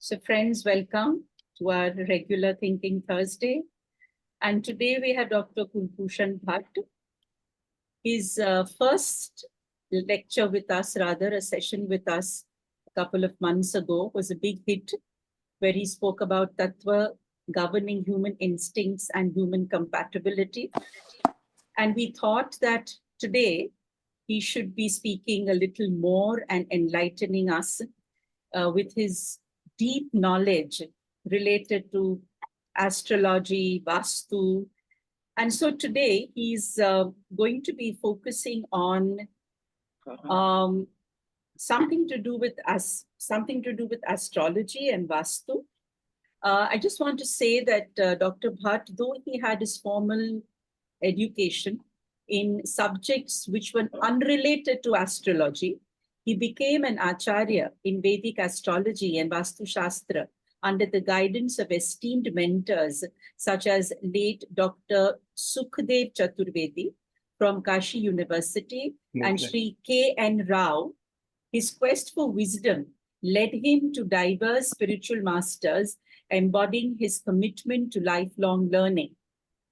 So friends, welcome to our regular Thinking Thursday. And today we have Dr. Kulbhushan Bhatt. His first lecture with us, rather a session with us a couple of months ago, was a big hit where he spoke about Tattva governing human instincts and human compatibility. And we thought that today he should be speaking a little more and enlightening us with his deep knowledge related to astrology, Vastu. And so today he's going to be focusing on something to do with astrology and Vastu. I just want to say that Dr. Bhatt, though he had his formal education in subjects which were unrelated to astrology, he became an acharya in Vedic astrology and Vastu Shastra under the guidance of esteemed mentors such as late Dr. Sukhdev Chaturvedi from Kashi University and Sri K.N. Rao. His quest for wisdom led him to diverse spiritual masters, embodying his commitment to lifelong learning.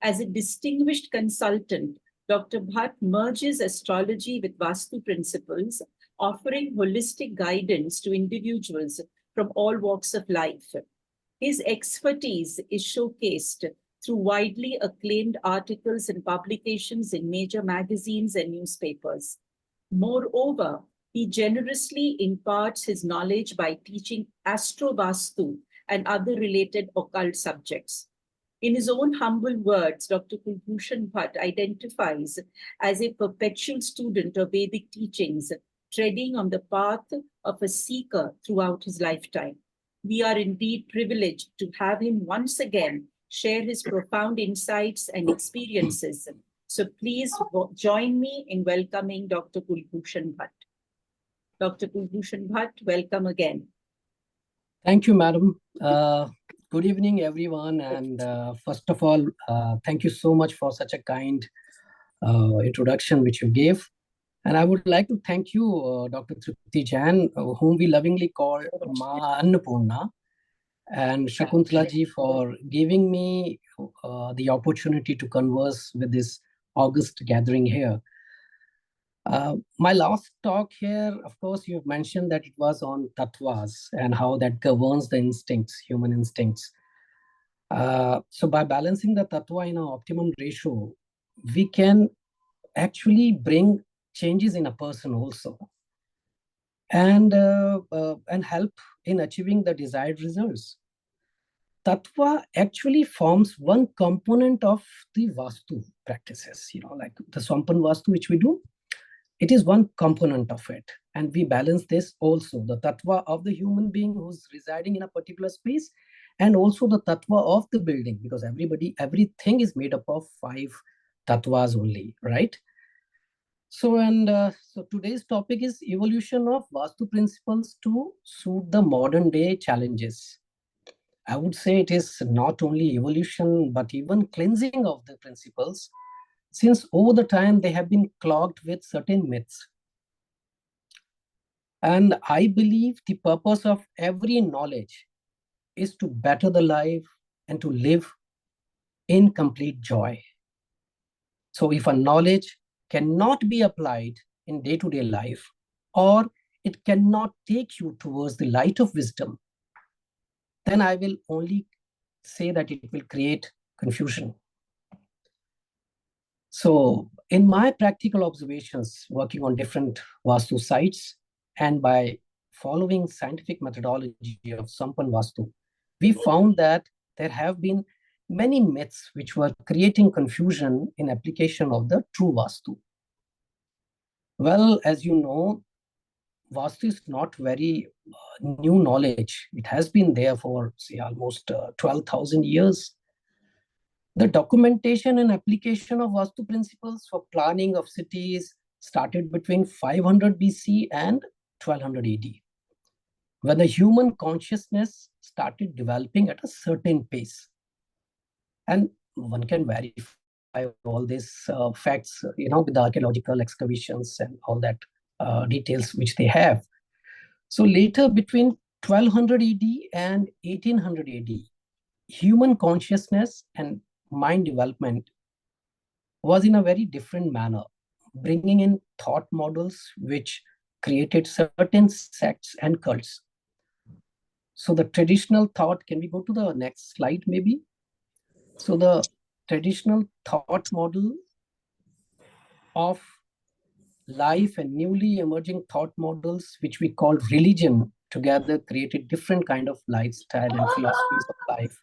As a distinguished consultant, Dr. Bhatt merges astrology with Vastu principles, offering holistic guidance to individuals from all walks of life. His expertise is showcased through widely acclaimed articles and publications in major magazines and newspapers. Moreover, he generously imparts his knowledge by teaching Astro-Vastu and other related occult subjects. In his own humble words, Dr. Kulbhushan Bhatt identifies as a perpetual student of Vedic teachings, treading on the path of a seeker throughout his lifetime. We are indeed privileged to have him once again share his profound insights and experiences. So please join me in welcoming Dr. Kulbhushan Bhatt. Dr. Kulbhushan Bhatt, welcome again. Thank you, madam. Good evening, everyone. And first of all, thank you so much for such a kind introduction which you gave. And I would like to thank you, Dr. Tripti Jain, whom we lovingly call Ma Annapurna, and Shakuntala ji for giving me the opportunity to converse with this august gathering here. My last talk here, of course, you've mentioned that it was on tattvas and how that governs the instincts, human instincts. So by balancing the tattva in an optimum ratio, we can actually bring changes in a person also, and help in achieving the desired results. Tattva actually forms one component of the Vastu practices, like the Sampan Vastu which we do. It is one component of it. And we balance this also, the tattva of the human being who's residing in a particular space, and also the tattva of the building, because everything is made up of 5 tattvas only, right? So today's topic is evolution of Vastu principles to suit the modern day challenges. I would say it is not only evolution, but even cleansing of the principles, since over the time they have been clogged with certain myths. And I believe the purpose of every knowledge is to better the life and to live in complete joy. So if a knowledge cannot be applied in day-to-day life, or it cannot take you towards the light of wisdom, then I will only say that it will create confusion. So in my practical observations, working on different Vastu sites, and by following scientific methodology of Sampan Vastu, we found that there have been many myths which were creating confusion in application of the true Vastu. Well, as you know, Vastu is not very new knowledge. It has been there for, say, almost 12,000 years. The documentation and application of Vastu principles for planning of cities started between 500 BC and 1200 AD, when the human consciousness started developing at a certain pace. And one can verify all these facts, with the archaeological excavations and all that details which they have. So later, between 1200 AD and 1800 AD, human consciousness and mind development was in a very different manner, bringing in thought models which created certain sects and cults. So the traditional thought, can we go to the next slide maybe? So the traditional thought model of life and newly emerging thought models, which we call religion, together created different kind of lifestyle and philosophies of life.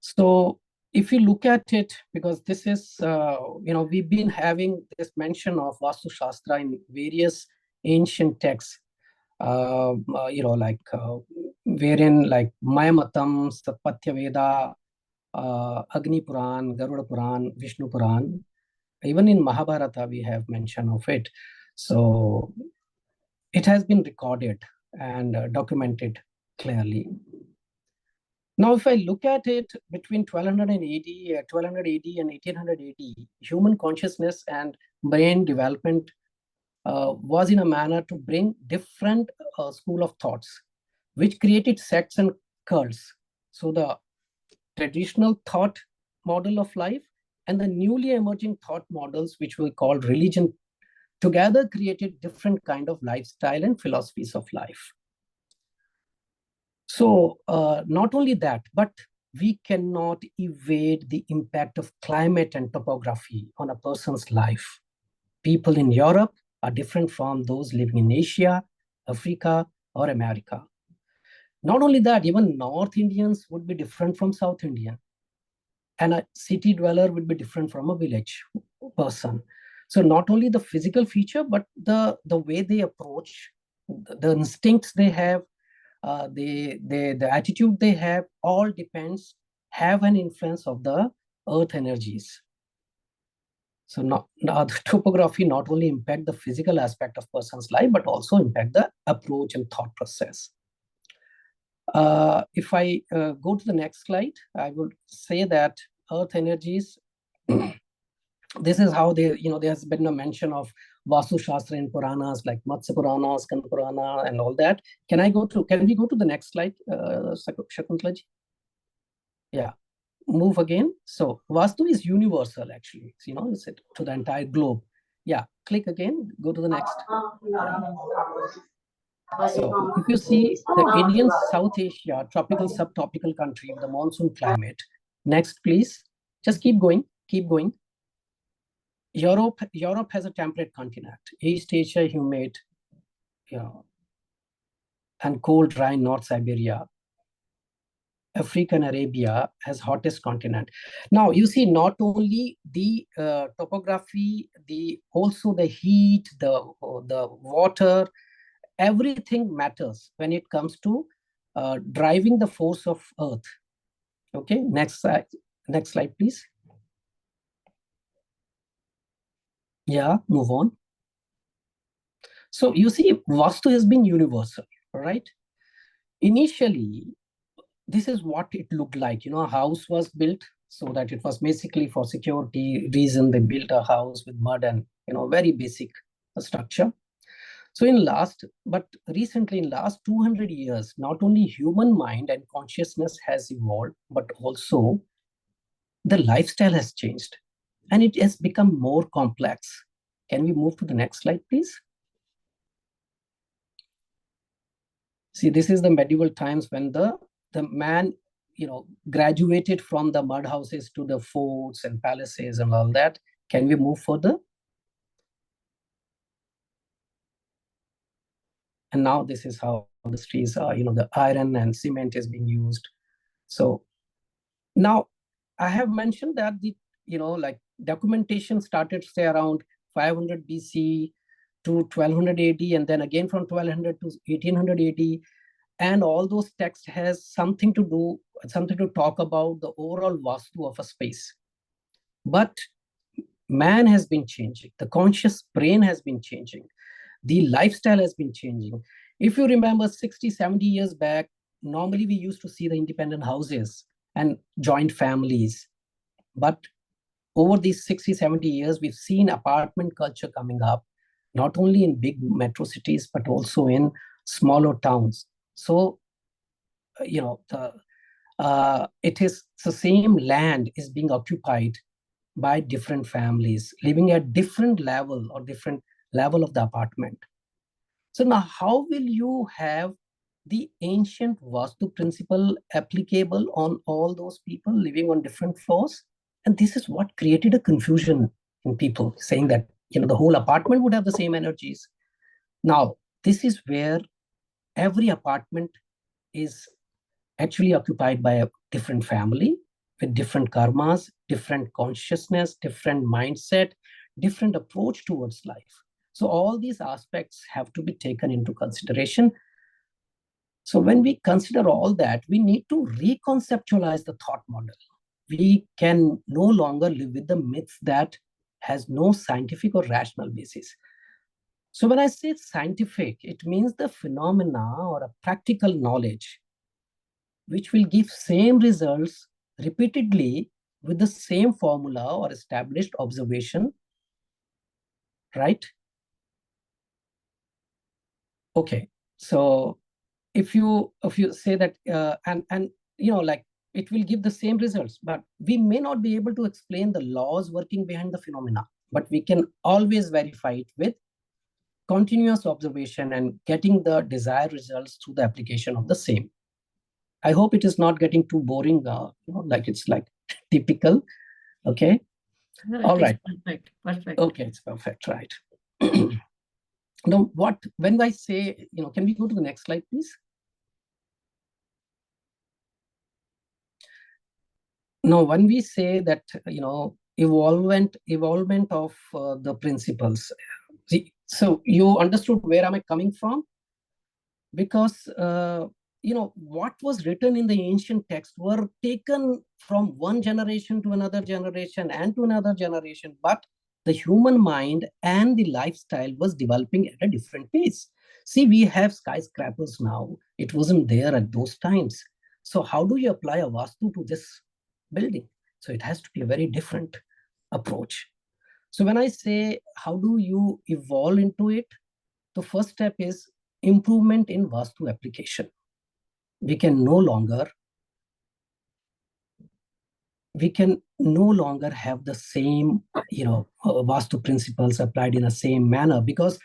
So if you look at it, because this is, we've been having this mention of Vastu Shastra in various ancient texts, wherein like Mayamatam, Satpatya Veda, Agni Puran, Garuda Puran, Vishnu Puran. Even in Mahabharata, we have mention of it. So it has been recorded and documented clearly. Now, if I look at it between 1280, 1200 AD and 1800 AD, human consciousness and brain development was in a manner to bring different school of thoughts, which created sects and cults. So the traditional thought model of life and the newly emerging thought models, which we call religion, together created different kind of lifestyle and philosophies of life. So not only that, but we cannot evade the impact of climate and topography on a person's life. People in Europe are different from those living in Asia, Africa, or America. Not only that, even North Indians would be different from South Indian. And a city dweller would be different from a village person. So not only the physical feature, but the way they approach, the instincts they have, the attitude they have, all have an influence of the earth energies. So the topography not only impact the physical aspect of person's life, but also impact the approach and thought process. If I go to the next slide, I would say that earth energies, this is how there's been a mention of Vastu Shastra in Puranas like Matsya Purana, Skanda Purana, and all that. Can we go to the next slide, Shakuntalaji? Yeah, move again. So Vastu is universal, actually. It's to the entire globe. Yeah, click again, go to the next. Yeah. So if you see the Indian South Asia, tropical, subtropical country with the monsoon climate. Next, please. Just keep going, keep going. Europe has a temperate continent. East Asia, humid, and cold, dry North Siberia. Africa and Arabia has hottest continent. Now, you see, not only the topography, also the heat, the water, everything matters when it comes to driving the force of Earth. Okay, next slide, please. Yeah, move on. So you see, Vastu has been universal, right? Initially, this is what it looked like. A house was built so that it was basically for security reason. They built a house with mud and, very basic structure. So recently in last 200 years, not only human mind and consciousness has evolved, but also the lifestyle has changed and it has become more complex. Can we move to the next slide, please? See, this is the medieval times when the man, graduated from the mud houses to the forts and palaces and all that. Can we move further? And now this is how the streets are, the iron and cement is being used. So now I have mentioned that documentation started, say, around 500 BC to 1200 AD, and then again from 1200 to 1800 AD. And all those texts has something to talk about the overall Vastu of a space. But man has been changing. The conscious brain has been changing. The lifestyle has been changing. If you remember 60, 70 years back, normally we used to see the independent houses and joint families. But over these 60, 70 years, we've seen apartment culture coming up, not only in big metro cities, but also in smaller towns. So, it is the same land is being occupied by different families living at different level or different level of the apartment. So now how will you have the ancient Vastu principle applicable on all those people living on different floors? And this is what created a confusion in people, saying that the whole apartment would have the same energies. Now, this is where every apartment is actually occupied by a different family with different karmas, different consciousness, different mindset, different approach towards life. So all these aspects have to be taken into consideration. So when we consider all that, we need to reconceptualize the thought model. We can no longer live with the myths that has no scientific or rational basis. So when I say scientific, it means the phenomena or a practical knowledge which will give same results repeatedly with the same formula or established observation, right? Okay, so if you say that and like it will give the same results, but we may not be able to explain the laws working behind the phenomena, but we can always verify it with continuous observation and getting the desired results through the application of the same. I hope it is not getting too boring, like it's like typical. Okay. No, All right. Perfect. Perfect. Okay, it's perfect, right? Now, when I say, can we go to the next slide, please? Now, when we say that, evolvement of the principles, see, so you understood where am I coming from? Because, what was written in the ancient text were taken from one generation to another generation and to another generation, but the human mind and the lifestyle was developing at a different pace. See, we have skyscrapers now. It wasn't there at those times. So how do you apply a Vastu to this building? So it has to be a very different approach. So when I say, how do you evolve into it? The first step is improvement in Vastu application. We can no longer have the same, Vastu principles applied in the same manner, because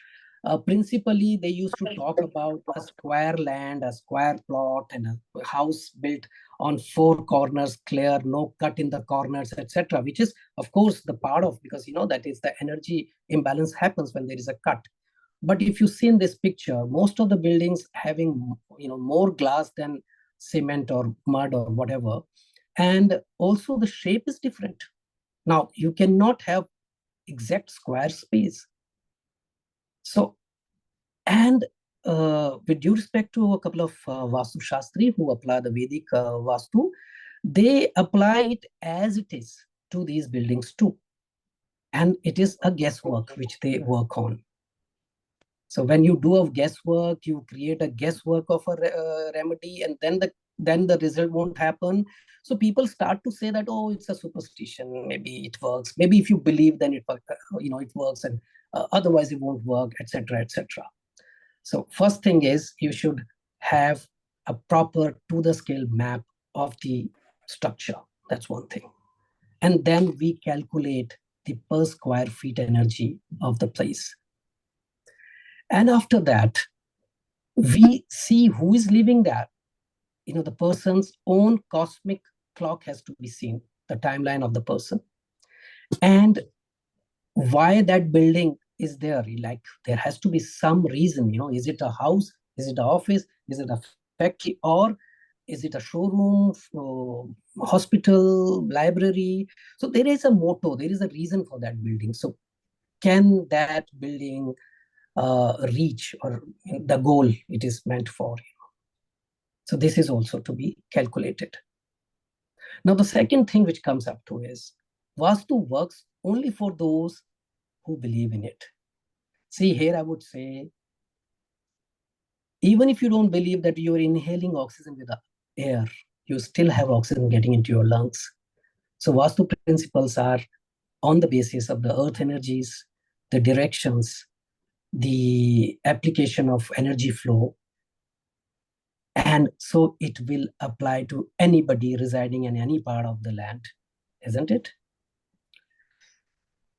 principally they used to talk about a square land, a square plot, and a house built on 4 corners clear, no cut in the corners, etc., which is of course the part of, because that is the energy imbalance happens when there is a cut. But if you see in this picture, most of the buildings having more glass than cement or mud or whatever, and also the shape is different. Now you cannot have exact square space. So, and with due respect to a couple of Vastu Shastri who apply the Vedic Vastu, they apply it as it is to these buildings too. And it is a guesswork which they work on. So when you do a guesswork, you create a guesswork of a remedy, and then the result won't happen. So people start to say that, oh, it's a superstition. Maybe it works. Maybe if you believe, then it works, and otherwise it won't work, etc., etc. So first thing is you should have a proper to the scale map of the structure. That's one thing, and then we calculate the per square feet energy of the place. And after that, we see who is living there. The person's own cosmic clock has to be seen, the timeline of the person. And why that building is there. Like, there has to be some reason, is it a house? Is it an office? Is it a factory? Or is it a showroom, hospital, library? So there is a motto, there is a reason for that building. So can that building reach or the goal it is meant for? So this is also to be calculated. Now, the second thing which comes up to is Vastu works only for those who believe in it. See, here I would say, even if you don't believe that you're inhaling oxygen with the air, you still have oxygen getting into your lungs. So Vastu principles are on the basis of the earth energies, the directions, the application of energy flow, And so it will apply to anybody residing in any part of the land, isn't it?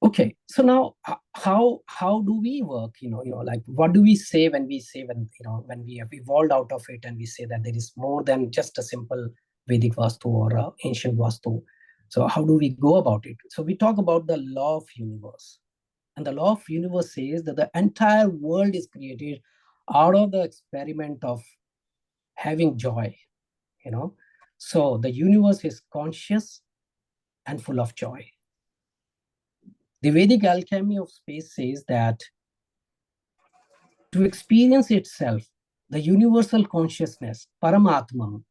Okay, so now how do we work? Like what do we say when we say when we have evolved out of it and we say that there is more than just a simple Vedic Vastu or ancient Vastu. So how do we go about it? So we talk about the law of universe, and the law of universe says that the entire world is created out of the experiment of having joy. So the universe is conscious and full of joy. The Vedic alchemy of space says that to experience itself, the universal consciousness, Paramatman,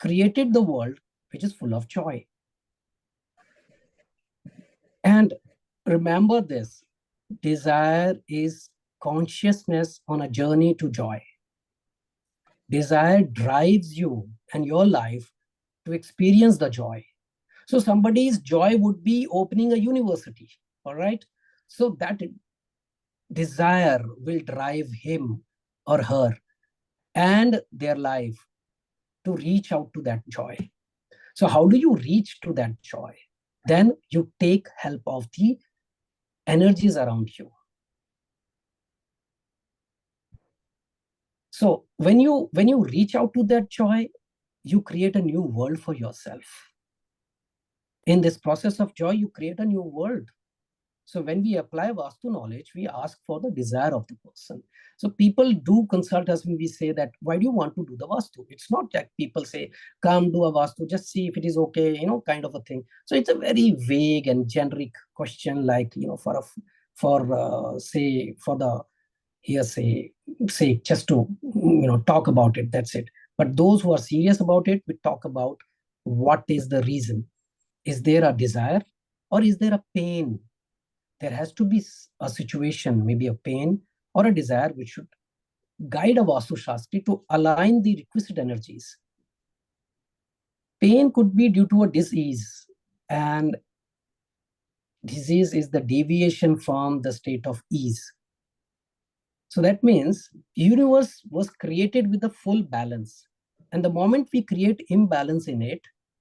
created the world which is full of joy. And remember this, desire is consciousness on a journey to joy. Desire drives you and your life to experience the joy. So somebody's joy would be opening a university, all right? So that desire will drive him or her and their life to reach out to that joy. So how do you reach to that joy? Then you take help of the energies around you. So when you reach out to that joy, you create a new world for yourself. In this process of joy, you create a new world. So when we apply Vastu knowledge, we ask for the desire of the person. So people do consult us when we say that, why do you want to do the Vastu? It's not that people say, come do a Vastu, just see if it is okay, kind of a thing. So it's a very vague and generic question, like, say, for the hearsay sake, just to, talk about it, that's it. But those who are serious about it, we talk about what is the reason. Is there a desire or is there a pain? There has to be a situation, maybe a pain or a desire, which should guide a Vastu Shastri to align the requisite energies. Pain could be due to a disease, and disease is the deviation from the state of ease. So that means universe was created with a full balance. And the moment we create imbalance in it,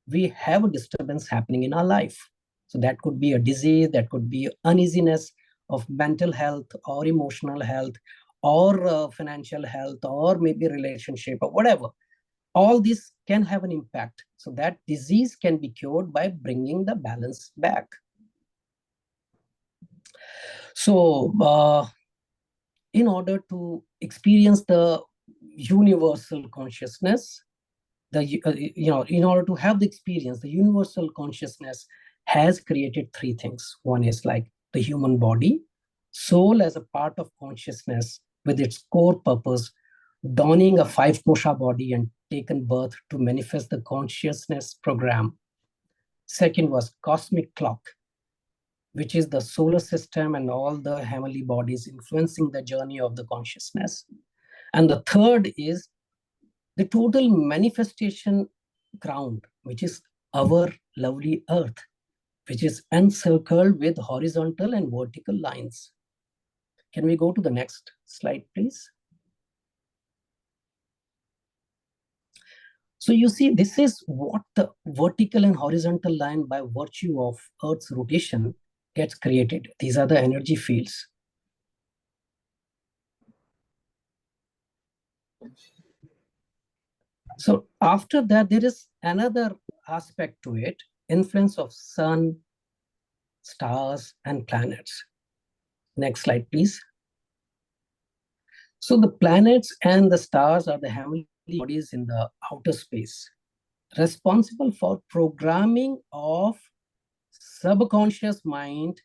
we have a disturbance happening in our life. So that could be a disease, that could be uneasiness of mental health or emotional health or financial health or maybe relationship or whatever. All this can have an impact. So that disease can be cured by bringing the balance back. So in order to experience the universal consciousness, in order to have the experience, the universal consciousness has created three things. One is like the human body, soul as a part of consciousness with its core purpose, donning a 5 kosha body and taken birth to manifest the consciousness program. Second was cosmic clock, which is the solar system and all the heavenly bodies influencing the journey of the consciousness. And the third is the total manifestation ground, which is our lovely earth, which is encircled with horizontal and vertical lines. Can we go to the next slide, please? So you see, this is what the vertical and horizontal line by virtue of Earth's rotation gets created. These are the energy fields. So after that, there is another aspect to it, influence of sun, stars, and planets. Next slide, please. So the planets and the stars are the heavenly bodies in the outer space, responsible for programming of subconscious mind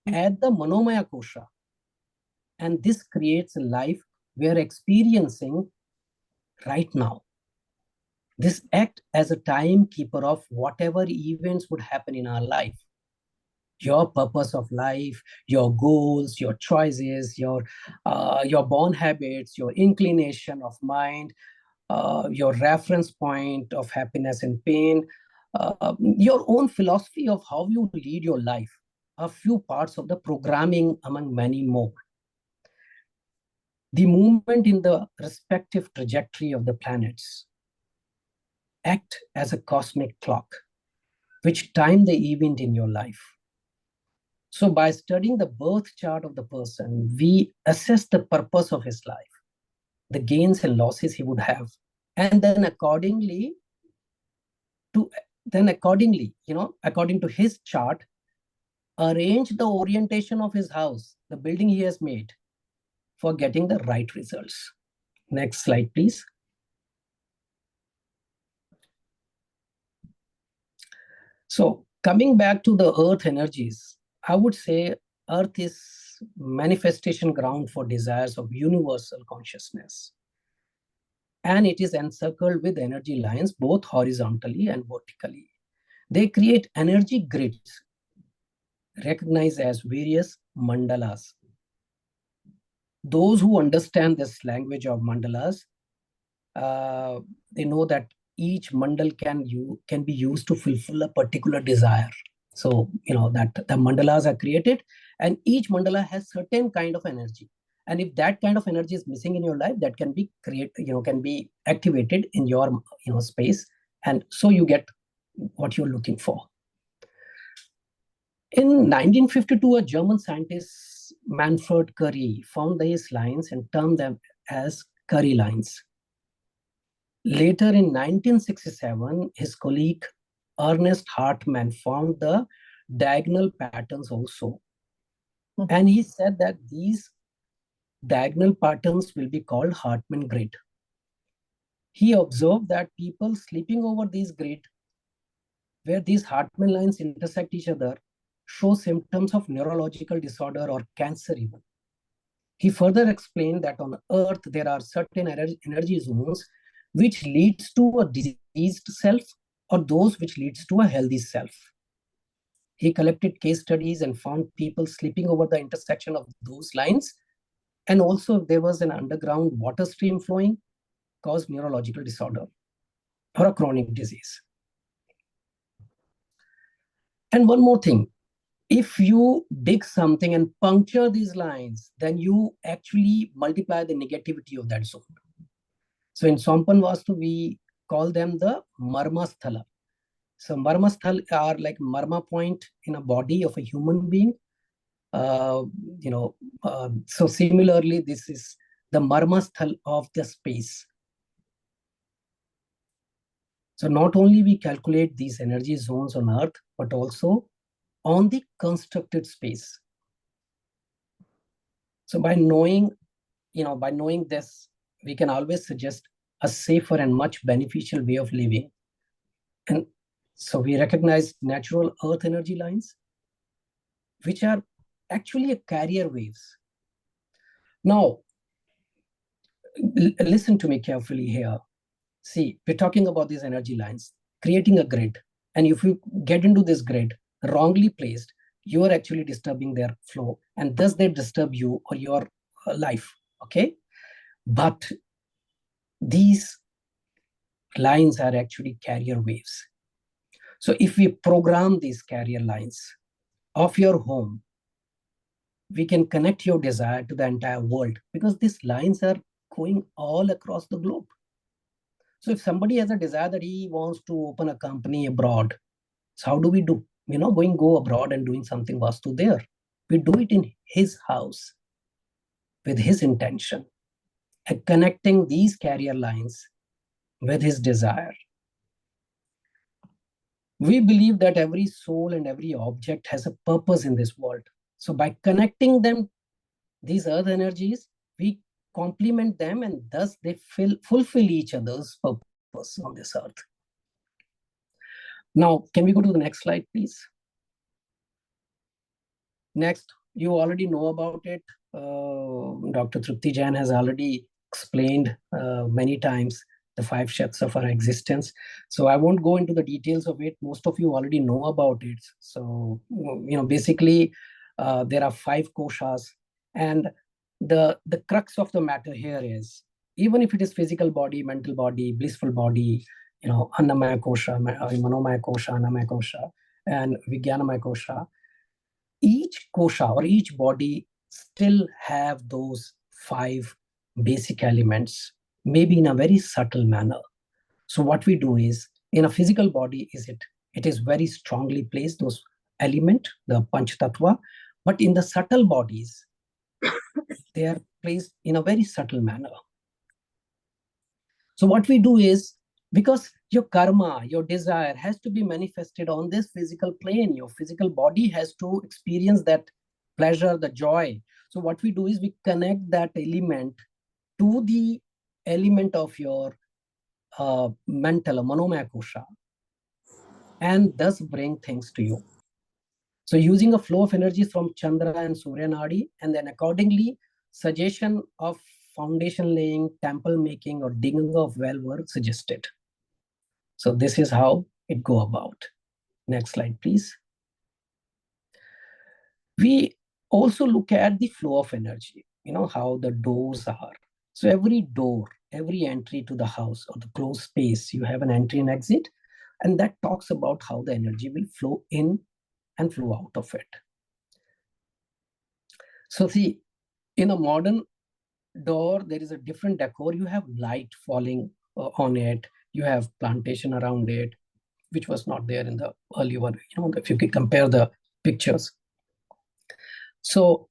at the Manomaya Kosha. And this creates a life we are experiencing right now. This acts as a timekeeper of whatever events would happen in our life. Your purpose of life, your goals, your choices, your born habits, your inclination of mind, your reference point of happiness and pain, your own philosophy of how you lead your life, a few parts of the programming among many more. The movement in the respective trajectory of the planets act as a cosmic clock, which time the event in your life. So by studying the birth chart of the person, we assess the purpose of his life, the gains and losses he would have, and then according to his chart, arrange the orientation of his house, the building he has made, for getting the right results. Next slide, please. So coming back to the earth energies, I would say earth is manifestation ground for desires of universal consciousness. And it is encircled with energy lines, both horizontally and vertically. They create energy grids, recognized as various mandalas. Those who understand this language of mandalas, they know that each mandal can be used to fulfill a particular desire. So, that the mandalas are created, and each mandala has certain kind of energy. And if that kind of energy is missing in your life, that can be can be activated in your space, and so you get what you're looking for. In 1952, a German scientist, Manfred Curry, found these lines and termed them as Curry lines. Later in 1967, his colleague Ernest Hartmann found the diagonal patterns also. And he said that these diagonal patterns will be called Hartmann grid. He observed that people sleeping over these grid, where these Hartmann lines intersect each other, show symptoms of neurological disorder or cancer even. He further explained that on Earth, there are certain energy zones which leads to a diseased self or those which leads to a healthy self. He collected case studies and found people sleeping over the intersection of those lines. And also there was an underground water stream flowing, caused neurological disorder or a chronic disease. And one more thing, if you dig something and puncture these lines, then you actually multiply the negativity of that zone. So in Sampan Vastu, we call them the Marma Sthala. So Marma Sthala are like Marma point in a body of a human being. So similarly, this is the Marma Sthala of the space. So not only we calculate these energy zones on Earth, but also on the constructed space. So by knowing this, we can always suggest a safer and much beneficial way of living. And so we recognize natural earth energy lines, which are actually carrier waves. Now, listen to me carefully here. See, we're talking about these energy lines, creating a grid. And if you get into this grid wrongly placed, you are actually disturbing their flow, and thus they disturb you or your life, okay? But these lines are actually carrier waves. So if we program these carrier lines of your home, we can connect your desire to the entire world, because these lines are going all across the globe. So if somebody has a desire that he wants to open a company abroad, so how do we do? We're not going to go abroad and doing something Vastu there. We do it in his house with his intention and connecting these carrier lines with his desire. We believe that every soul and every object has a purpose in this world. So by connecting them, these earth energies, we complement them, and thus they fulfill each other's purpose on this earth. Now, can we go to the next slide, please? Next, you already know about it. Dr. Trupti Jain has already explained many times the 5 shets of our existence. So I won't go into the details of it. Most of you already know about it. So, basically, there are 5 koshas. And the crux of the matter here is, even if it is physical body, mental body, blissful body, Annamaya kosha, Manomaya kosha, Annamaya kosha, and Vijnanamaya kosha, each kosha or each body still have those 5 basic elements, maybe in a very subtle manner. So what we do is, in a physical body, it is very strongly placed, those element, the Panch Tattva, but in the subtle bodies, they are placed in a very subtle manner. So what we do is, because your karma, your desire has to be manifested on this physical plane, your physical body has to experience that pleasure, the joy. So what we do is we connect that element to the element of your mental, manomaya kosha, and thus bring things to you. So using a flow of energies from Chandra and Surya Nadi, and then accordingly, suggestion of foundation laying, temple making, or digging of well were suggested. So this is how it go about. Next slide, please. We also look at the flow of energy, how the doors are. So every door, every entry to the house or the closed space, you have an entry and exit, and that talks about how the energy will flow in and flow out of it. So see, in a modern door, there is a different decor. You have light falling on it. You have plantation around it, which was not there in the earlier one, if you could compare the pictures. So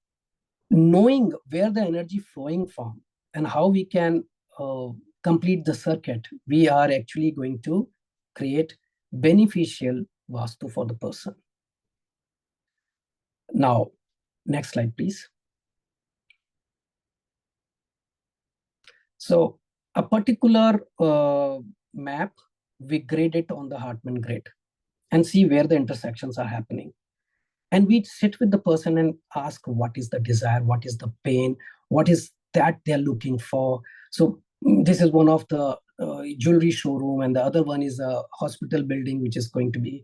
knowing where the energy flowing from and how we can complete the circuit, we are actually going to create beneficial Vastu for the person. Now, next slide, please. So a particular map, we grade it on the Hartman grid and see where the intersections are happening. And we sit with the person and ask, what is the desire? What is the pain? What is that they're looking for? So this is one of the jewelry showroom, and the other one is a hospital building, which is going to be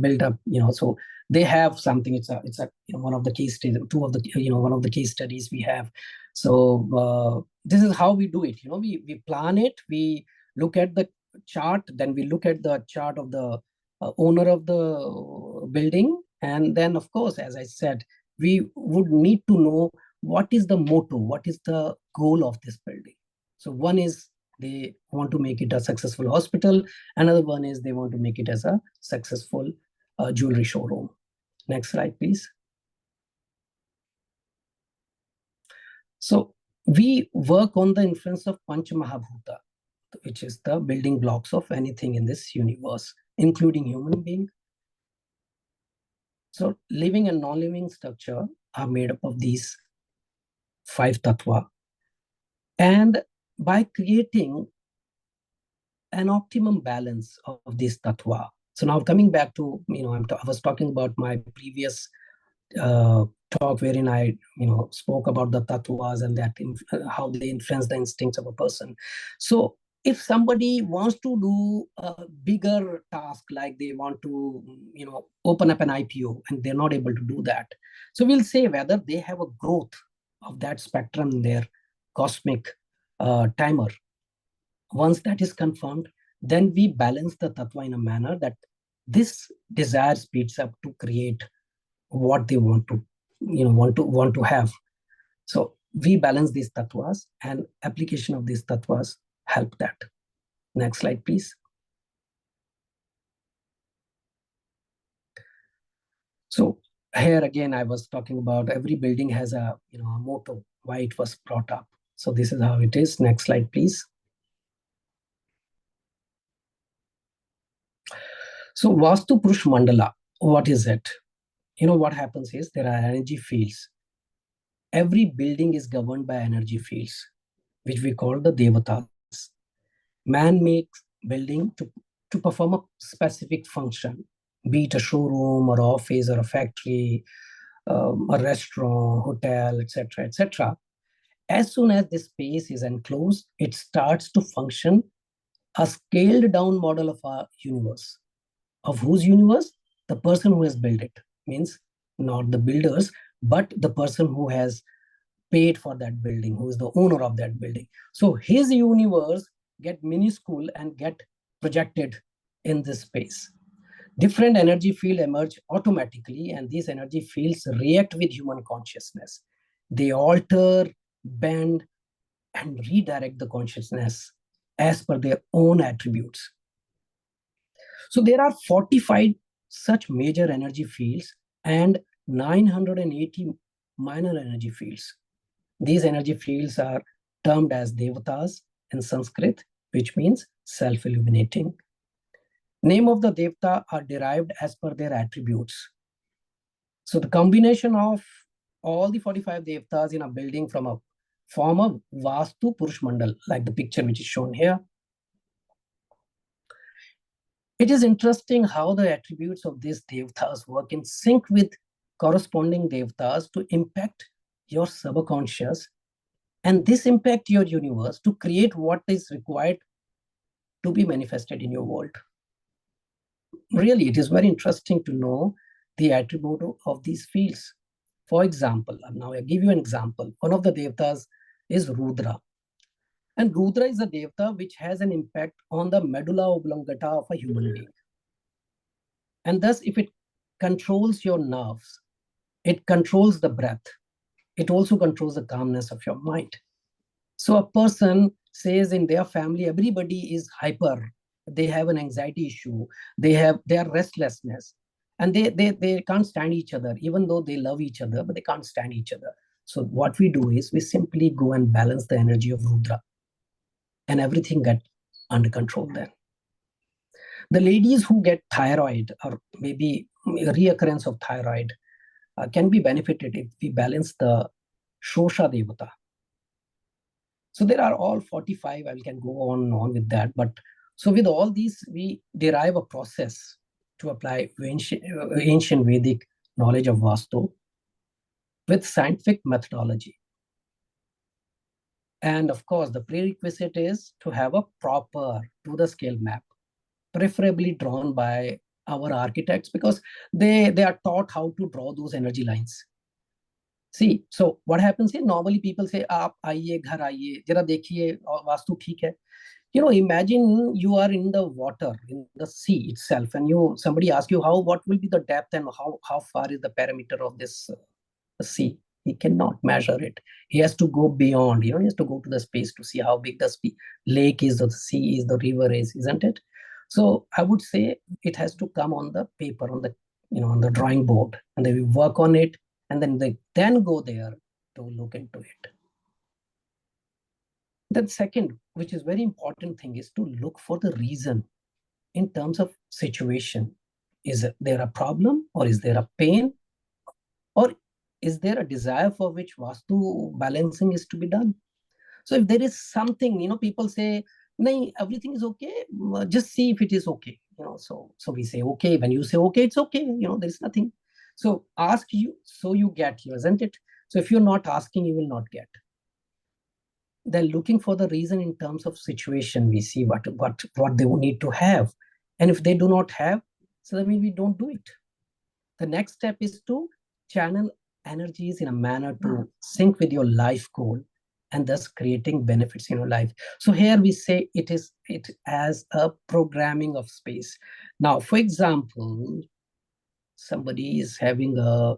built up, so they have something. It's a one of the case studies, one of the case studies we have. So this is how we do it. We plan it, we look at the chart, then we look at the chart of the owner of the building. And then, of course, as I said, we would need to know what is the motto, what is the goal of this building. So one is they want to make it a successful hospital. Another one is they want to make it as a successful jewelry showroom. Next slide, please. So we work on the influence of Panch Mahabhuta, which is the building blocks of anything in this universe, including human being. So living and non-living structure are made up of these 5 tattva. And by creating an optimum balance of these tattva. So now coming back to, I was talking about my previous talk wherein I, spoke about the tattvas and that how they influence the instincts of a person. So if somebody wants to do a bigger task, like they want to, open up an IPO and they're not able to do that. So we'll say whether they have a growth of that spectrum in their cosmic timer. Once that is confirmed, then we balance the tattva in a manner that this desire speeds up to create what they want to, want to have. So we balance these tattvas, and application of these tattvas help that. Next slide, please. So here again, I was talking about every building has a, a motto, why it was brought up. So this is how it is. Next slide, please. So Vastu Purush Mandala, what is it? What happens is there are energy fields. Every building is governed by energy fields, which we call the Devatas. Man makes building to perform a specific function, be it a showroom or office or a factory, a restaurant, hotel, etc., etc. As soon as this space is enclosed, it starts to function a scaled down model of our universe. Of whose universe? The person who has built it. Means not the builders, but the person who has paid for that building, who is the owner of that building. So his universe get minuscule and get projected in this space. Different energy fields emerge automatically, and these energy fields react with human consciousness. They alter, bend, and redirect the consciousness as per their own attributes. So there are 45 such major energy fields and 980 minor energy fields. These energy fields are termed as devatas in Sanskrit, which means self-illuminating. Name of the devata are derived as per their attributes. So the combination of all the 45 devatas in a building form a Vastu Purush Mandal, like the picture which is shown here. It is interesting how the attributes of these devatas work in sync with corresponding devatas to impact your subconscious, and this impact your universe to create what is required to be manifested in your world. Really, it is very interesting to know the attribute of these fields. For example, now I give you an example. One of the devatas is Rudra. And Rudra is a devata which has an impact on the medulla oblongata of a human being. And thus, if it controls your nerves, it controls the breath, it also controls the calmness of your mind. So a person says in their family, everybody is hyper, they have an anxiety issue, they are restlessness, and they can't stand each other, even though they love each other, but they can't stand each other. So what we do is we simply go and balance the energy of Rudra, and everything gets under control then. The ladies who get thyroid or maybe reoccurrence of thyroid can be benefited if we balance the Shosha Devata. So there are all 45, I can go on and on with that. But so with all these, we derive a process to apply ancient Vedic knowledge of Vastu with scientific methodology. And of course, the prerequisite is to have a proper to-the-scale map, preferably drawn by our architects, because they are taught how to draw those energy lines. See, so what happens here? Normally people say, "Aap aiye, ghar aiye, jara dekhiye, vastu theek hai." You know, imagine you are in the water, in the sea itself, and somebody asks you what will be the depth and how far is the perimeter of this sea. He cannot measure it. He has to go beyond. He has to go to the space to see how big the lake is, the sea is, the river is, isn't it? So I would say it has to come on the paper, on the drawing board, and then we work on it, and then they go there to look into it. Then second, which is very important thing, is to look for the reason in terms of situation. Is there a problem, or is there a pain, or is there a desire for which Vastu balancing is to be done? So if there is something, people say, "No, everything is okay. Just see if it is okay." So we say okay. When you say okay, it's okay. There is nothing. So ask you, so you get here, isn't it? So if you're not asking, you will not get. They're looking for the reason in terms of situation. We see what they would need to have, and if they do not have, so that means we don't do it. The next step is to channel energies in a manner to sync with your life goal, and thus creating benefits in your life. So here we say it as a programming of space. Now, for example, somebody is having a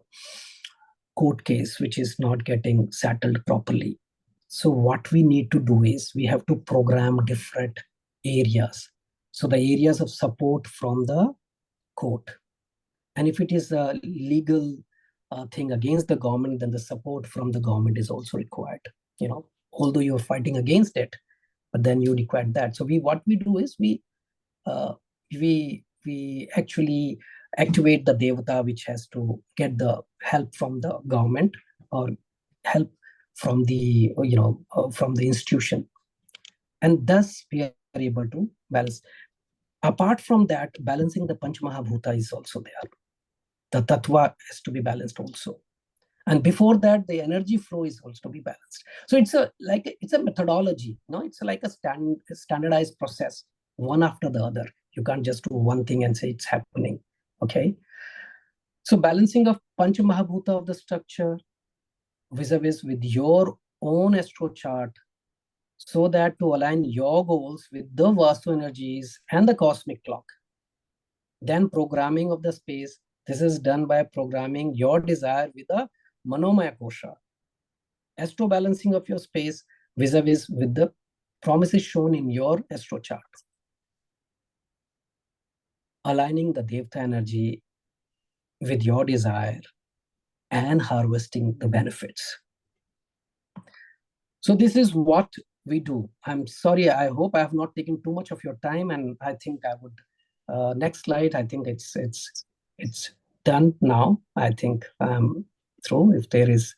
court case which is not getting settled properly. So what we need to do is we have to program different areas. So the areas of support from the court. And if it is a legal thing against the government, then the support from the government is also required. Although you're fighting against it, but then you require that. So what we do is we actually activate the devata which has to get the help from the government or help from the from the institution, and thus we are able to balance. Apart from that, balancing the Panch Mahabhuta is also there. The tattva has to be balanced also. And before that, the energy flow is also to be balanced. So it's a methodology. It's like a standardized process, one after the other. You can't just do one thing and say it's happening. Okay. So balancing of Pancha Mahabhuta of the structure vis-a-vis with your own astro chart, so that to align your goals with the Vastu energies and the cosmic clock. Then programming of the space. This is done by programming your desire with a Manomaya Kosha. Astro balancing of your space vis-a-vis with the promises shown in your astro chart. Aligning the Devta energy with your desire and harvesting the benefits. So this is what we do. I'm sorry, I hope I have not taken too much of your time, and I think I would, next slide, I think it's done now. I think I'm through. If there is,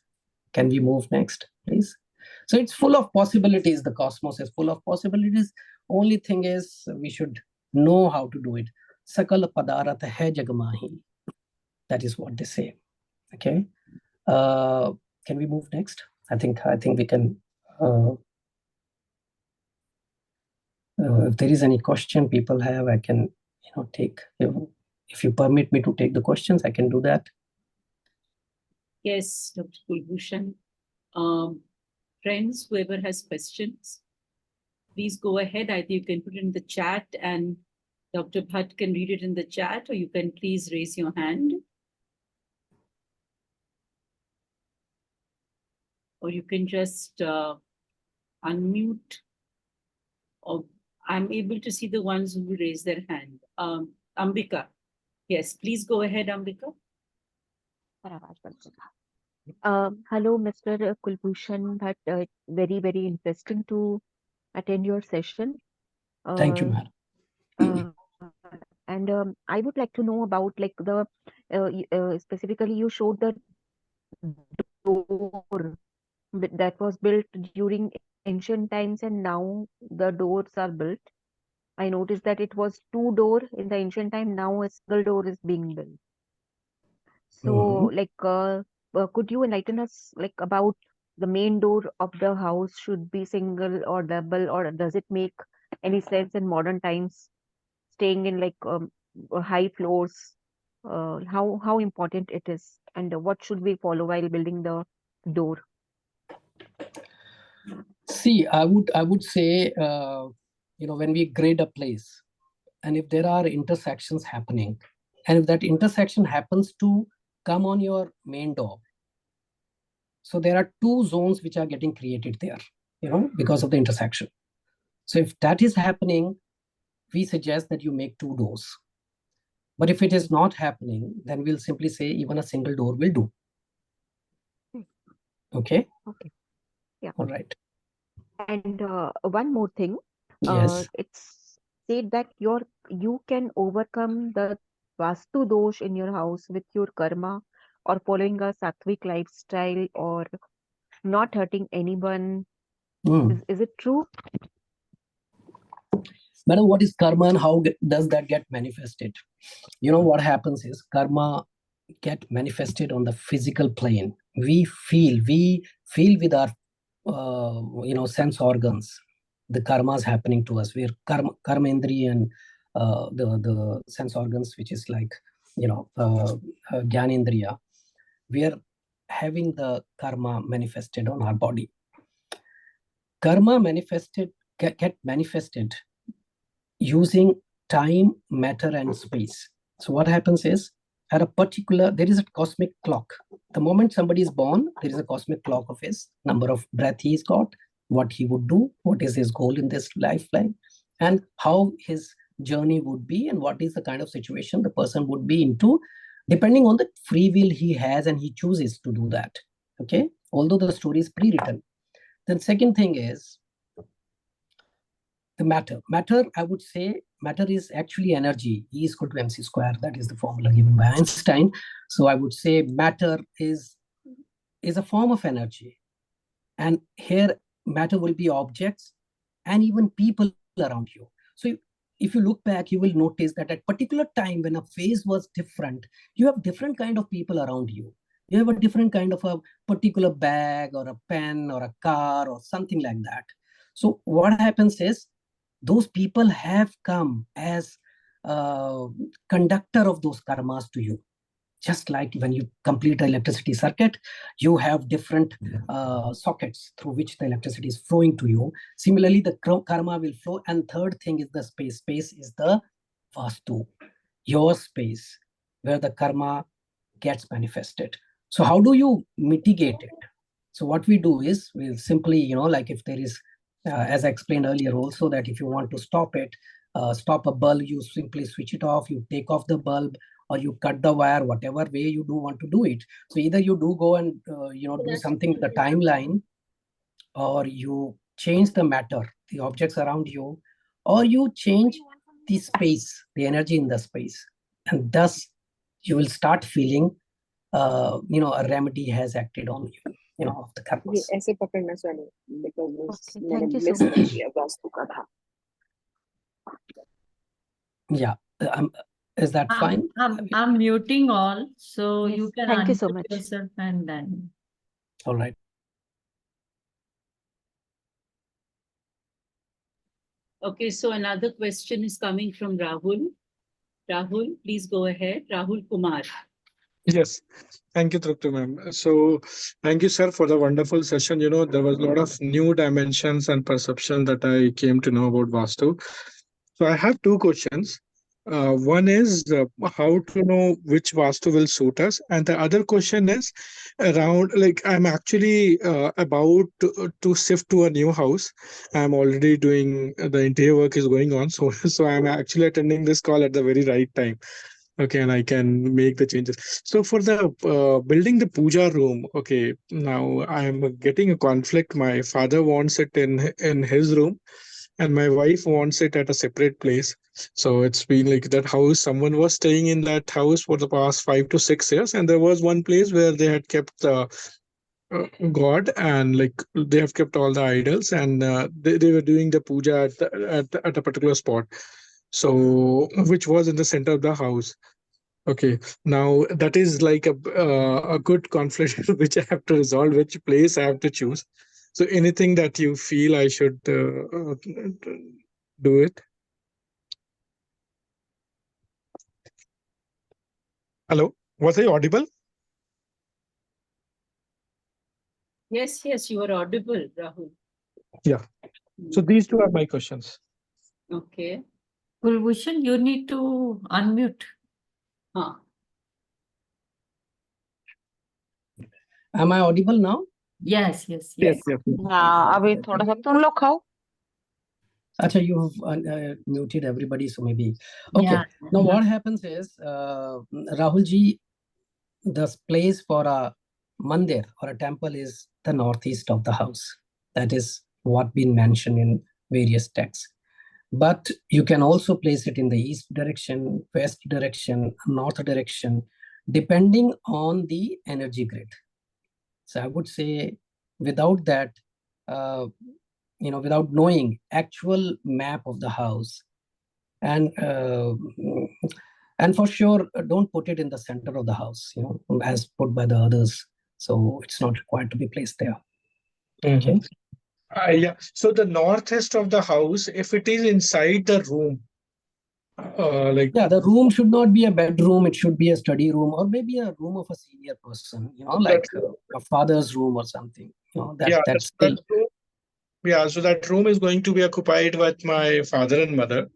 can we move next, please? So it's full of possibilities. The cosmos is full of possibilities. Only thing is we should know how to do it. Sakala padarat hai jagmahi. That is what they say. Okay. Can we move next? I think we can. If there is any question people have, I can take. If you permit me to take the questions, I can do that. Yes, Dr. Kulbhushan. Friends, whoever has questions, please go ahead. Either you can put it in the chat and Dr. Bhatt can read it in the chat, or you can please raise your hand. Or you can just unmute. Or I'm able to see the ones who raise their hand. Ambika. Yes, please go ahead, Ambika. Hello, Mr. Kulbhushan Bhatt. Very, very interesting to attend your session. Thank you, madam. And I would like to know about like the specifically you showed the door that was built during ancient times, and now the doors are built. I noticed that it was two door in the ancient time. Now a single door is being built. So, like, could you enlighten us like about the main door of the house should be single or double, or does it make any sense in modern times, staying in like high floors? How important it is, and what should we follow while building the door? See, I would say, when we grade a place, and if there are intersections happening, and if that intersection happens to come on your main door, so there are two zones which are getting created there, because of the intersection. So if that is happening, we suggest that you make two doors. But if it is not happening, then we'll simply say even a single door will do. Okay? Okay. Yeah. All right. And one more thing. Yes. It's said that you can overcome the Vastu dosh in your house with your karma, or following a sattvic lifestyle, or not hurting anyone. Is it true? Madam, what is karma and how does that get manifested? What happens is karma get manifested on the physical plane. We feel with our sense organs the karma is happening to us. We're karmendriya and the sense organs, which is like jnanendriya. We are having the karma manifested on our body. Karma get manifested using time, matter, and space. So what happens is, at a particular, there is a cosmic clock. The moment somebody is born, there is a cosmic clock of his number of breath he's got, what he would do, what is his goal in this lifeline, and how his journey would be, and what is the kind of situation the person would be into, depending on the free will he has, and he chooses to do that. Okay, although the story is pre-written. Then second thing is the matter. Matter, I would say, matter is actually energy. E is equal to mc square. That is the formula given by Einstein. So I would say matter is a form of energy. And here, matter will be objects and even people around you. So if you look back, you will notice that at particular time when a phase was different, you have different kind of people around you. You have a different kind of a particular bag or a pen or a car or something like that. So what happens is, those people have come as conductor of those karmas to you. Just like when you complete the electricity circuit, you have different sockets through which the electricity is flowing to you. Similarly, the karma will flow. And third thing is the space. Space is the Vastu, your space, where the karma gets manifested. So how do you mitigate it? So what we do is we'll simply, like if there is, as I explained earlier also, that if you want to stop it, stop a bulb, you simply switch it off, you take off the bulb, or you cut the wire, whatever way you do want to do it. So either you do go and, do something with the timeline, or you change the matter, the objects around you, or you change the space, the energy in the space. And thus you will start feeling, a remedy has acted on you, of the karmas. ऐसे पकड़ना चाहिए because Okay, मैंने thank you so miss much. कर दिया वास्तु का था. Yeah. Is that fine? I'm muting all, so Yes, you can thank you so unmute much. yourself and then. All right. Okay, so another question is coming from Rahul. Rahul, please go ahead. Rahul Kumar. Yes, thank you, Trupti ma'am. So, thank you, sir, for the wonderful session. There was a lot of new dimensions and perception that I came to know about Vastu. So, I have two questions. One is how to know which Vastu will suit us, and the other question is around like I'm actually about to shift to a new house. I'm already doing the interior work is going on, so I'm actually attending this call at the very right time. Okay, and I can make the changes. So for the building the puja room, okay, now I'm getting a conflict. My father wants it in his room, and my wife wants it at a separate place. So it's been like that house. Someone was staying in that house for the past 5 to 6 years, and there was one place where they had kept the God, and like they have kept all the idols, and they were doing the puja at a particular spot. So which was in the center of the house. Okay, now that is like a good conflict which I have to resolve, which place I have to choose. So anything that you feel I should do it. Hello, was I audible? Yes, you are audible, Rahul. Yeah. So these two are my questions. Okay. Kulbhushan, you need to unmute. Huh. Am I audible now? Yes. Yes. हाँ अभी थोड़ा सा तुम लोग खाओ. Acha, you have muted everybody, so maybe. Okay. Yeah. Now what happens is, Rahul ji, the place for a mandir or a temple is the northeast of the house. That is what been mentioned in various texts. But you can also place it in the east direction, west direction, north direction, depending on the energy grid. So I would say without that, without knowing actual map of the house, and for sure, don't put it in the center of the house, as put by the others. So it's not required to be placed there. Okay. Yeah. So the northeast of the house, if it is inside the room, the room should not be a bedroom. It should be a study room, or maybe a room of a senior person. Like a father's room or something. That's still. Yeah, so that room is going to be occupied with my father and mother.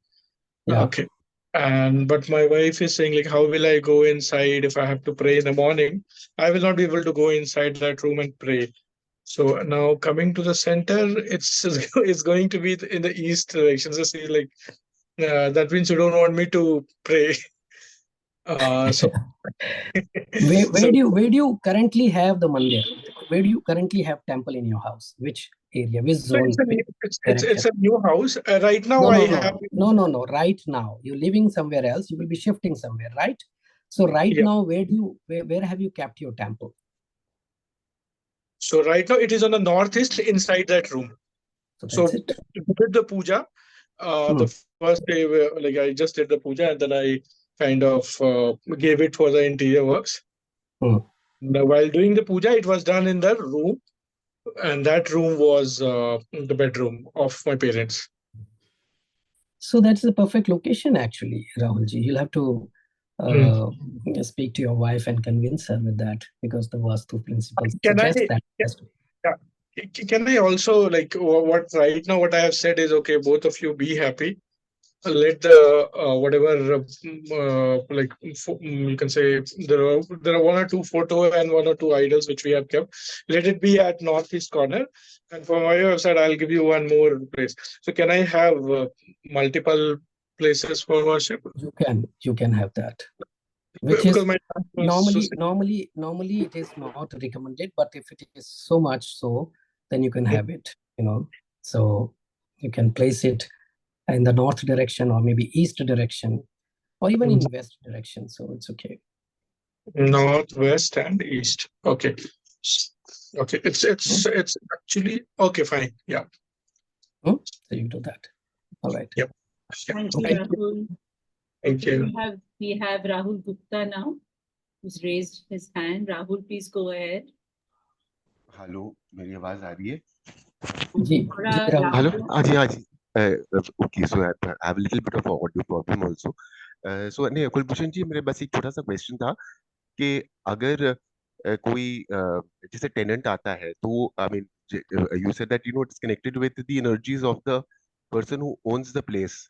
Yeah. Okay. But my wife is saying, like, how will I go inside if I have to pray in the morning? I will not be able to go inside that room and pray. So now coming to the center, it's going to be in the east direction. So see, like that means you don't want me to pray. So where do you currently have the mandir? Where do you currently have temple in your house? Which area? Which zone? It's a new house. Right now No. Right now, you're living somewhere else. You will be shifting somewhere, right? So now, where have you kept your temple? So right now it is on the northeast inside that room. So it. did the puja. The first day, like I just did the puja, and then I kind of gave it for the interior works. Now, while doing the puja, it was done in the room, and that room was the bedroom of my parents. So that's the perfect location, actually, Rahulji. You'll have to speak to your wife and convince her with that, because the Vastu Principles suggest that. Can I also, like, what right now what I have said is, okay, both of you be happy. let the whatever like you can say there are one or two photo and one or two idols which we have kept. Let it be at northeast corner. And for my website, I'll give you one more place. So can I have multiple places for worship? You can have that, which Because is my normally it is not recommended, but if it is so much so, then you can have it, so you can place it in the north direction or maybe east direction or even in west direction, so it's okay. North, west, and east. Okay. Okay. It's actually okay. Fine. Yeah. So you do that. All right. Yep. Thank you, Okay. Rahul. Thank you. We have Rahul Gupta now, who's raised his hand. Rahul, please go ahead. Hello, मेरी आवाज आ रही है? जी, Rahul. Hello, हाँ जी. Okay, so I have a little bit of a audio problem also. So नहीं, कुलभूषण जी, मेरे बस एक छोटा सा क्वेश्चन था कि अगर कोई जैसे टेनेंट आता है, तो I mean, you said that it's connected with the energies of the person who owns the place.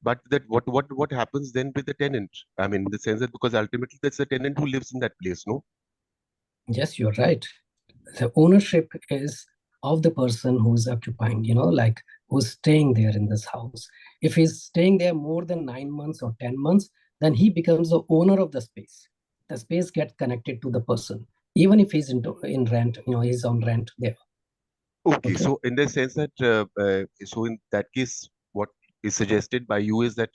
But that what happens then with the tenant? I mean, in the sense that because ultimately that's the tenant who lives in that place, no? Yes, you're right. The ownership is of the person who's occupying, like who's staying there in this house. If he's staying there more than 9 months or 10 months, then he becomes the owner of the space. The space gets connected to the person, even if he's in rent, he's on rent there. Okay, so in the sense that, so in that case, what is suggested by you is that,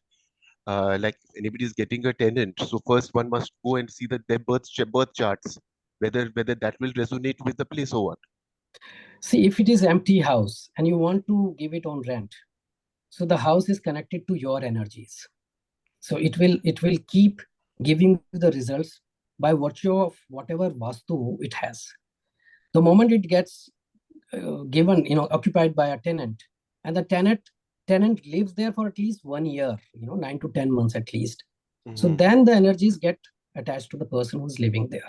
like if anybody is getting a tenant, so first one must go and see their birth charts, whether that will resonate with the place or what. See, if it is empty house and you want to give it on rent, so the house is connected to your energies. So it will keep giving you the results by virtue of whatever Vastu it has. The moment it gets given, occupied by a tenant, and the tenant lives there for at least 1 year, 9 to 10 months at least. So then the energies get attached to the person who's living there.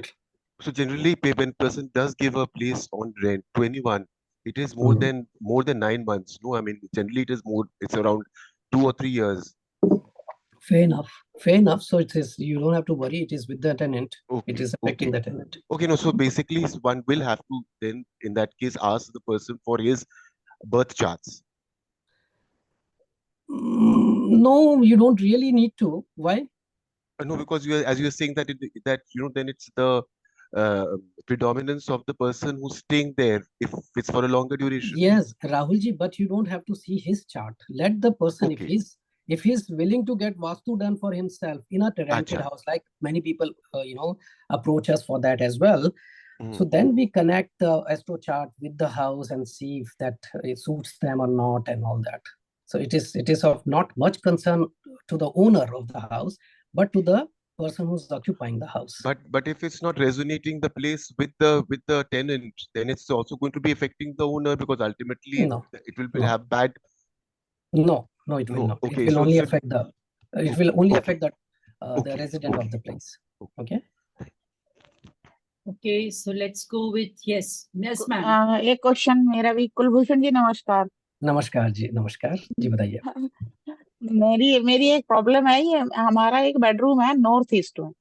So generally, when person does give a place on rent to anyone, it is more than 9 months. No, I mean generally it is more. It's around 2 or 3 years. Fair enough. So it is, you don't have to worry. It is with the tenant. Okay, it is affecting the tenant. Okay, no. So basically, one will have to then, in that case, ask the person for his birth charts. No, you don't really need to. Why? No, because as you are saying that then it's the predominance of the person who's staying there if it's for a longer duration. Yes, Rahulji, but you don't have to see his chart. Let the person, if he's willing to get Vastu done for himself in a rented house, like many people, approach us for that as well. So then we connect the astro chart with the house and see if that it suits them or not and all that. So it is of not much concern to the owner of the house, but to the person who's occupying the house. But if it's not resonating the place with the tenant, then it's also going to be affecting the owner, because ultimately it will have bad. No, it will not. Okay, it will only affect the. It will only affect the resident of the place. Okay. Okay, so let's go with yes, ma'am. एक question मेरा भी। कुलभूषण जी नमस्कार। नमस्कार जी बताइए। मेरी एक problem है। ये हमारा एक बेडरूम है नॉर्थ ईस्ट में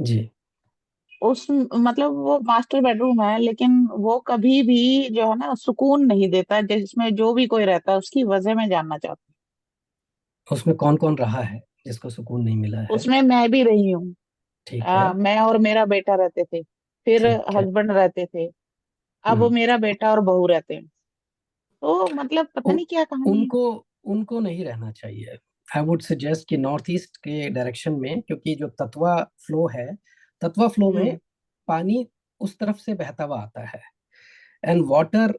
जी। उस मतलब वो मास्टर बेडरूम है, लेकिन वो कभी भी जो है ना सुकून नहीं देता, जिसमें जो भी कोई रहता है उसकी वजह मैं जानना चाहती हूँ। उसमें कौन कौन रहा है जिसको सुकून नहीं मिला है? उसमें मैं भी रही हूँ। ठीक है। मैं और मेरा बेटा रहते थे, फिर हस्बैंड रहते थे, अब मेरा बेटा और बहू रहते हैं। तो मतलब पता नहीं क्या कहानी है। उनको नहीं रहना चाहिए। आई वुड सजेस्ट कि नॉर्थ ईस्ट के डायरेक्शन में, क्योंकि जो तत्वा फ्लो में पानी उस तरफ से बहता हुआ आता है, एंड वाटर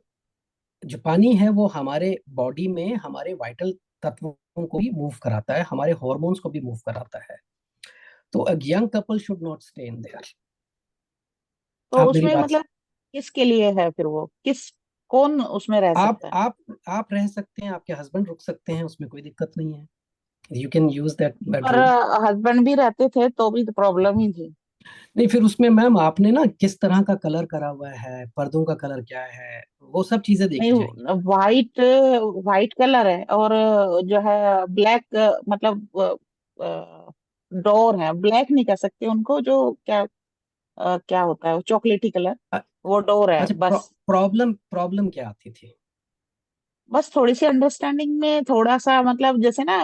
जो पानी है वो हमारे बॉडी में हमारे वाइटल तत्वों को भी मूव कराता है, हमारे हार्मोन्स को भी मूव कराता है। तो a young couple should not stay in their. तो उसमें मतलब किसके लिए है फिर वो? कौन उसमें रह सकता है? आप रह सकते हैं, आपके हस्बैंड रुक सकते हैं, उसमें कोई दिक्कत नहीं है। यू कैन यूज दैट और बेडरूम। हस्बैंड भी रहते थे तो भी तो प्रॉब्लम ही थी। नहीं, फिर उसमें मैम आपने ना किस तरह का कलर करा हुआ है, पर्दों का कलर क्या है, वो सब चीजें नहीं, देखी जाएंगी। वाइट वाइट कलर है, और जो है ब्लैक, मतलब डोर है, ब्लैक नहीं कह सकते उनको, जो क्या क्या होता है वो चॉकलेटी कलर, अ- वो डोर है अच्छा, बस। प्रॉब्लम प्रॉब्लम क्या आती थी? बस थोड़ी सी अंडरस्टैंडिंग में थोड़ा सा, मतलब जैसे ना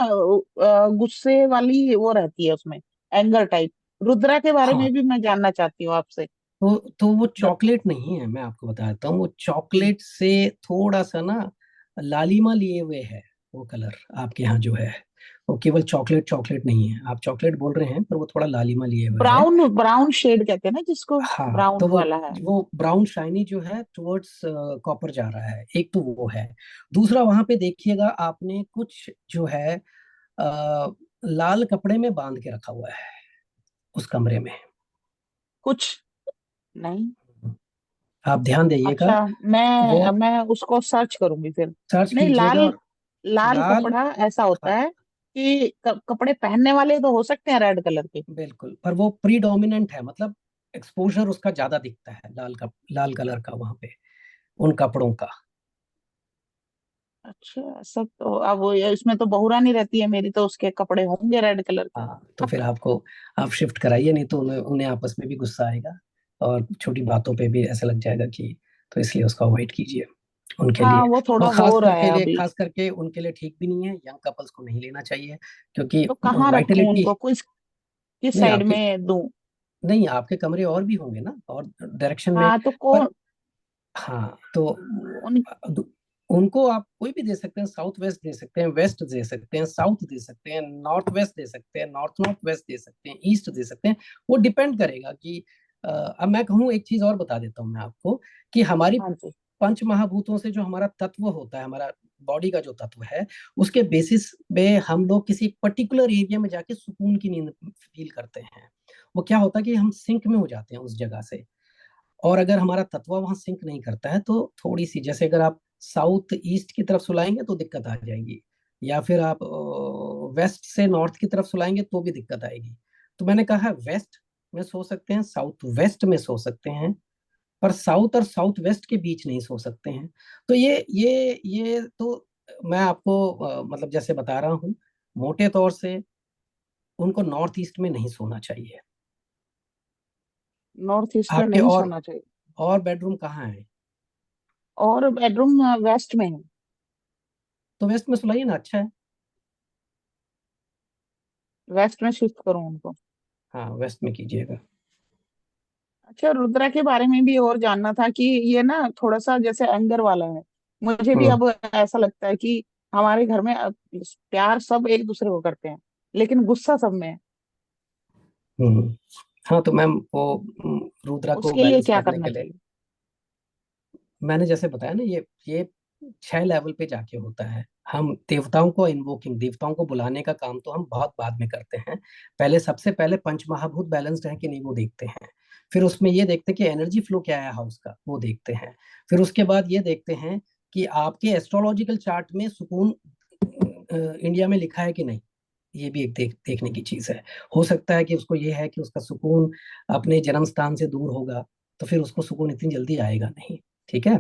गुस्से वाली वो रहती है उसमें, एंगर टाइप। रुद्रा के बारे हाँ, में भी मैं जानना चाहती हूँ आपसे। तो वो जब चॉकलेट नहीं है, मैं आपको बताता हूँ, वो चॉकलेट से थोड़ा सा ना लालिमा लिए हुए है। वो कलर आपके यहाँ जो है वो केवल चॉकलेट चॉकलेट नहीं है, आप चॉकलेट बोल रहे हैं पर वो थोड़ा लालिमा लिए हुए है। ब्राउन ब्राउन शेड कहते हैं ना जिसको, हाँ, तो ब्राउन वाला है। वो ब्राउन शाइनी जो है टुवर्ड्स कॉपर जा रहा है, एक तो वो है। दूसरा वहां पे देखिएगा आपने कुछ जो है लाल कपड़े में बांध के रखा हुआ है उस कमरे में। कुछ नहीं। आप ध्यान दीजिएगा। अच्छा, वो मैं उसको सर्च करूंगी फिर। सर्च नहीं, कीजिएगा। लाल और लाल लाल, कपड़ा ऐसा होता है कि कपड़े पहनने वाले तो हो सकते हैं रेड कलर के। बिल्कुल, पर वो प्रीडोमिनेंट है, मतलब एक्सपोजर उसका ज्यादा दिखता है लाल कलर का वहां पे, उन कपड़ों का। अच्छा, सब तो अब वो इसमें तो बहुरानी रहती है मेरी, तो उसके कपड़े होंगे रेड कलर के। हाँ, तो फिर आपको आप शिफ्ट कराइए, नहीं तो उन्हें उन्हें आपस में भी गुस्सा आएगा और छोटी बातों पे भी ऐसा लग जाएगा कि, तो इसलिए उसका अवॉइड कीजिए उनके हाँ, लिए। वो थोड़ा और हो रहा है अभी। खास करके उनके लिए ठीक भी नहीं है, यंग कपल्स को नहीं लेना चाहिए, क्योंकि तो कहाँ रखूं वाइटलिटी। उनको, किस नहीं साइड आपके में दूं? नहीं आपके कमरे और भी होंगे ना, और डायरेक्शन में। हाँ, तो पर कौन? हाँ, तो उन उनको आप कोई भी दे सकते हैं, साउथ वेस्ट दे सकते हैं, वेस्ट दे सकते हैं, साउथ दे सकते हैं, नॉर्थ वेस्ट दे सकते हैं, नॉर्थ नॉर्थ वेस्ट दे सकते हैं, ईस्ट दे सकते हैं। वो डिपेंड करेगा कि अब मैं कहूँ, एक चीज और बता देता हूँ मैं आपको, कि हमारी हाँ जी। पंच महाभूतों से जो हमारा तत्व होता है, हमारा बॉडी का जो तत्व है, उसके बेसिस पे हम लोग किसी पर्टिकुलर एरिया में जाके सुकून की नींद फील करते हैं। वो क्या होता है कि हम सिंक में हो जाते हैं उस जगह से। और अगर हमारा तत्व वहां सिंक नहीं करता है तो थोड़ी सी, जैसे अगर आप साउथ ईस्ट की तरफ सुलाएंगे तो दिक्कत आ जाएगी, या फिर आप वेस्ट से नॉर्थ की तरफ सुलाएंगे तो भी दिक्कत आएगी। तो मैंने कहा वेस्ट में सो सकते हैं, साउथ वेस्ट में सो सकते हैं, पर साउथ और साउथ वेस्ट के बीच नहीं सो सकते हैं। तो ये तो मैं आपको मतलब जैसे बता रहा हूँ, मोटे तौर से उनको नॉर्थ ईस्ट में नहीं सोना चाहिए। नॉर्थ ईस्ट में आपके नहीं सोना चाहिए। और बेडरूम कहाँ है? और बेडरूम वेस्ट में है। तो वेस्ट में सुलाइए ना, अच्छा है। वेस्ट में शिफ्ट करूँ उनको? हाँ, वेस्ट में कीजिएगा। अच्छा, रुद्रा के बारे में भी और जानना था कि ये ना थोड़ा सा जैसे एंगर वाला है। मुझे भी हम्म। अब ऐसा लगता है कि हमारे घर में प्यार सब एक दूसरे को करते हैं, लेकिन गुस्सा सब में है। हम्म। हाँ, तो मैम वो रुद्रा को उसके लिए बैलेंस क्या करने करना के लिए चाहिए? मैंने जैसे बताया ना, ये 6 लेवल पे जाके होता है। हम देवताओं को इन्वोकिंग, देवताओं को बुलाने का काम तो हम बहुत बाद में करते हैं। पहले, सबसे पहले पंच महाभूत बैलेंस्ड है कि नहीं वो देखते हैं। फिर उसमें ये देखते हैं कि एनर्जी फ्लो क्या है हाउस का, वो देखते हैं। फिर उसके बाद ये देखते हैं कि आपके एस्ट्रोलॉजिकल चार्ट में सुकून इंडिया में लिखा है कि नहीं। ये भी एक देखने की चीज है। हो सकता है कि उसको ये है कि उसका सुकून अपने जन्म स्थान से दूर होगा, तो फिर उसको सुकून इतनी जल्दी आएगा नहीं। ठीक है।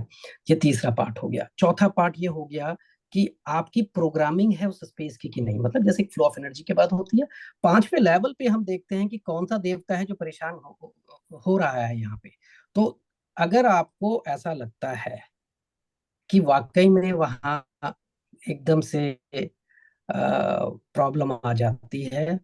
ये तीसरा पार्ट हो गया। चौथा पार्ट ये हो गया कि आपकी प्रोग्रामिंग है उस स्पेस की कि नहीं, मतलब जैसे फ्लो ऑफ एनर्जी के बाद होती है। पांचवें लेवल पे हम देखते हैं कि कौन सा देवता है जो परेशान हो रहा है यहाँ पे। तो अगर आपको ऐसा लगता है कि वाकई में वहां एकदम से प्रॉब्लम आ जाती है,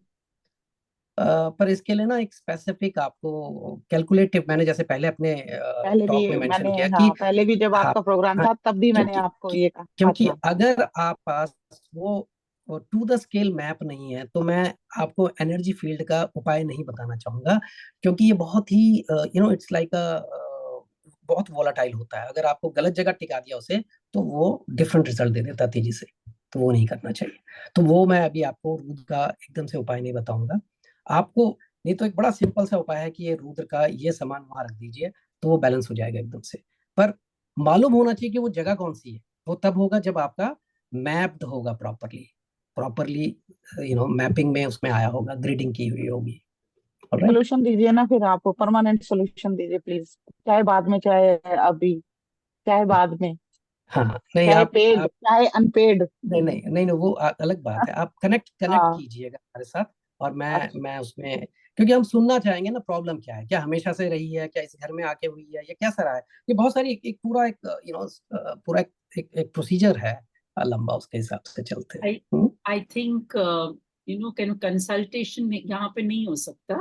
पर इसके लिए ना एक स्पेसिफिक आपको कैलकुलेटिव, मैंने जैसे पहले अपने पहले भी टॉक में मेंशन मैंने, किया कि हाँ, पहले भी जब हाँ, आपका प्रोग्राम हाँ, था तब भी मैंने क्योंकि आपको ये कहा। क्योंकि अच्छा। अगर आप पास वो टू द स्केल मैप नहीं है, तो मैं आपको एनर्जी फील्ड का उपाय नहीं बताना चाहूंगा, क्योंकि ये बहुत ही इट्स लाइक बहुत वॉलाटाइल होता है। अगर आपको गलत जगह टिका दिया उसे, तो वो डिफरेंट रिजल्ट दे देता है तेजी से। तो वो नहीं करना चाहिए। तो वो मैं अभी आपको रुद्र का एकदम से उपाय नहीं बताऊंगा आपको। नहीं तो एक बड़ा सिंपल सा उपाय है कि ये रुद्र का ये सामान वहां रख दीजिए, तो वो बैलेंस हो जाएगा एकदम से। पर मालूम होना चाहिए कि वो जगह कौन सी है। वो तब होगा जब आपका मैप्ड होगा प्रॉपरली, प्रॉपरली मैपिंग में उसमें आया होगा, ग्रिडिंग की हुई होगी। All right? सोल्यूशन दीजिए ना, फिर आप परमानेंट सोल्यूशन दीजिए प्लीज, चाहे बाद में चाहे अभी, चाहे बाद में, हाँ नहीं, चाहे आप पेड चाहे अनपेड। नहीं नहीं नहीं नहीं, वो अलग बात है। आप कनेक्ट हाँ कीजिएगा हमारे साथ, और अच्छा, मैं उसमें, क्योंकि हम सुनना चाहेंगे ना प्रॉब्लम क्या है, क्या हमेशा से रही है, क्या इस घर में आके हुई है, या कैसा रहा है। ये बहुत सारी एक पूरा एक पूरा एक प्रोसीजर है लंबा, उसके हिसाब से चलते हैं। आई थिंक कंसल्टेशन यहाँ पे नहीं हो सकता,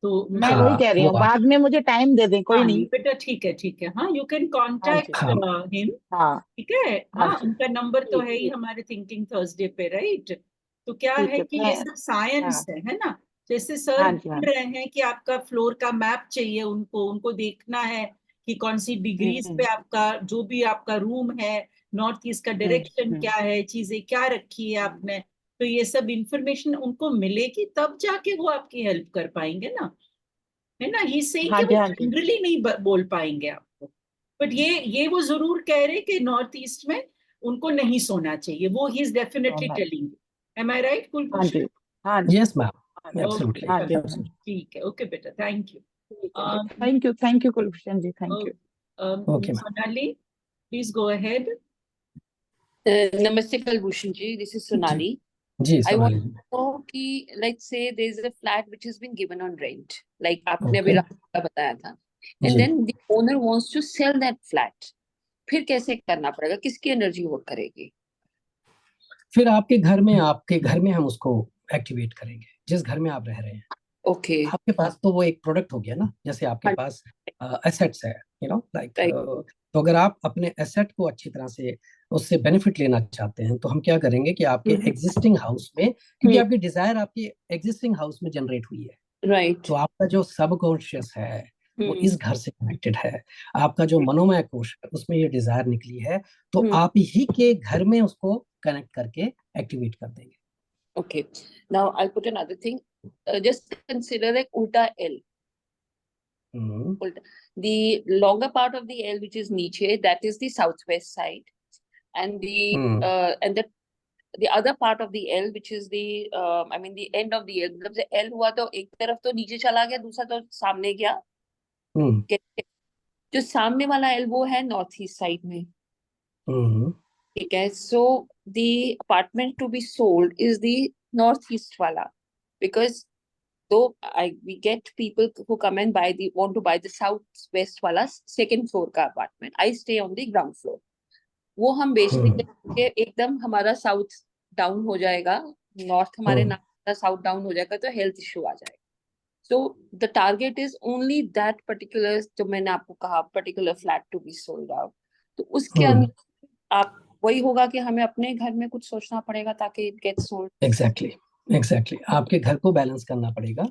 तो मैं मुझे वही कह रही वो हूँ, बात बाद में मुझे टाइम दे दें, कोई हाँ नहीं नहीं। बेटा, ठीक है ठीक है, हाँ यू कैन हाँ जी, कॉन्टैक्ट हाँ हिम, हाँ ठीक है। हाँ हाँ, जी, उनका नंबर तो ठीक है ही ठीक हमारे थिंकिंग थर्सडे पे, राइट। तो क्या ठीक है है, कि मैं ये सब साइंस हाँ है ना। जैसे सर हाँ जी, हाँ बोल रहे हैं कि आपका फ्लोर का मैप चाहिए उनको, उनको देखना है कि कौन सी डिग्रीज पे हम्म आपका जो भी आपका रूम है, नॉर्थ ईस्ट का डायरेक्शन हम्म, क्या है, चीजें क्या रखी है आपने। तो ये सब इंफॉर्मेशन उनको मिलेगी, तब जाके वो आपकी हेल्प कर पाएंगे ना, है ना। ही सही हाँ कि जी, वो हाँ जी, जनरली नहीं बोल पाएंगे आपको। बट ये वो जरूर कह रहे कि नॉर्थ ईस्ट में उनको नहीं सोना चाहिए, वो ही इज डेफिनेटली हाँ टेलिंग। एम आई राइट हाँ कुलभूषण? जी, हाँ जी, यस हाँ मैम, जी, ओके एब्सोल्युटली हाँ जी, हाँ जी, एब्सोल्युटली। ठीक है, ओके बेटा, थैंक यू। ठीक है बेटा, thank you Kulbhushan ji, thank you. Okay ma'am. Sonali, please go ahead. Namaste Kulbhushan ji, this is ji Sonali. Ji I want Sonali ji. to know कि let's say there is a flat which has been given on rent, like आपने अभी okay रास्ता बताया था, and ji, then the owner wants to sell that flat. फिर कैसे करना पड़ेगा, किसकी एनर्जी वर्क करेगी? फिर आपके घर में हम उसको एक्टिवेट करेंगे, जिस घर में आप रह रहे हैं। Okay, आपके पास तो वो एक प्रोडक्ट हो गया ना, जैसे आपके हाँ, पास एसेट्स है, लाइक, right. तो अगर आप अपने एसेट को अच्छी तरह से उससे बेनिफिट लेना चाहते हैं, तो हम क्या करेंगे कि आपके एग्जिस्टिंग हाउस में, क्योंकि आपकी डिजायर आपके एग्जिस्टिंग हाउस में जनरेट हुई है, Right. तो आपका जो सबकॉन्शियस है वो इस घर से कनेक्टेड है। आपका जो मनोमय कोश है उसमें ये डिजायर निकली है, तो आप ही के घर में उसको कनेक्ट करके एक्टिवेट कर देंगे। Okay. Now I'll put another thing. Just consider like ulta L. Hmm, The longer part of the L, which is Nietzsche, that is the southwest side, and hmm, the other part of the L, which is I mean the end of the L, मतलब से L हुआ तो एक तरफ तो नीचे चला गया, दूसरा तो सामने गया। हम्म, जो सामने वाला L वो है नॉर्थ ईस्ट साइड में, हम्म, ठीक है। So the apartment to be sold is the north east वाला, because though we get people who come and want to buy the southwest वाला second floor का apartment. I stay on the ground floor. वो हम बेचने हम्म, के एकदम हमारा south down हो जाएगा, नॉर्थ हमारे ना साउथ डाउन हो जाएगा, तो हेल्थ इश्यू आ जाएगा। So the target is only that particular, जो मैंने आपको कहा particular flat to be sold out. तो उसके हम्म, अंदर आप वही होगा कि हमें अपने घर में कुछ सोचना पड़ेगा ताकि it get sold. Exactly exactly, आपके घर को बैलेंस करना पड़ेगा,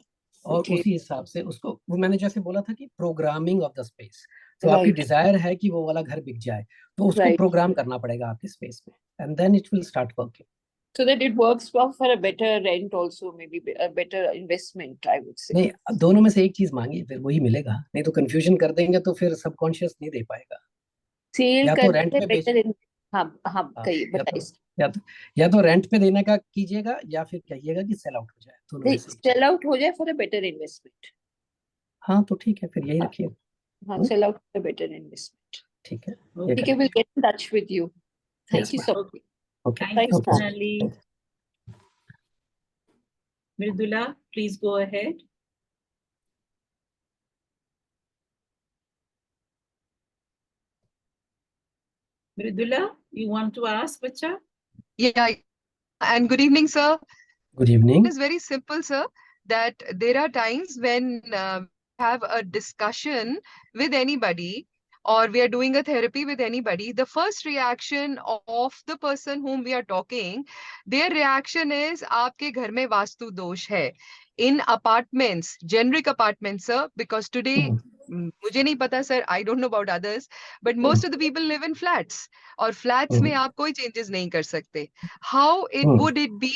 और ओके, उसी हिसाब से उसको, वो मैंने जैसे बोला था कि प्रोग्रामिंग ऑफ द स्पेस, तो आपकी राइट डिजायर है कि वो वाला घर बिक जाए, तो उसको राइट, प्रोग्राम करना पड़ेगा आपके स्पेस में, and then it will start working. so that it works for a better rent also, maybe a better investment, I would say. नहीं, दोनों में से एक चीज मांगिए, फिर वही मिलेगा, नहीं तो कंफ्यूजन कर देंगे तो फिर सबकॉन्शियस नहीं दे पाएगा। सेल या तो करने रेंट से पे बेच, बेटर इन, हाँ हाँ, हाँ, कहिए या तो बताइए। या तो या तो रेंट पे देने का कीजिएगा, या फिर कहिएगा कि सेल आउट हो जाए, दोनों में से एक चीज। सेल आउट हो जाए फॉर अ बेटर इन्वेस्टमेंट। हाँ तो ठीक है, फिर यही रखिए। हाँ, sell out for a better investment. ठीक है, ये ठीक है, विल करेंगे। Get in touch with you. Yes thank you ma'am, so okay, much. Okay thank you thanks. Okay. Sonali. Mridula, please go ahead. Mridula, you want to ask, bacha? Yeah, and good evening, sir. Good evening. It's very simple, sir, that there are times when we have a discussion with anybody, or we are doing a therapy with anybody. The first reaction of the person whom we are talking, their reaction is, "आपके घर में वास्तु दोष है." In apartments, generic apartments, sir, because today, मुझे नहीं पता sir, I don't know about others, but most of the people live in flats, और flats में आप कोई changes नहीं कर सकते. How would it be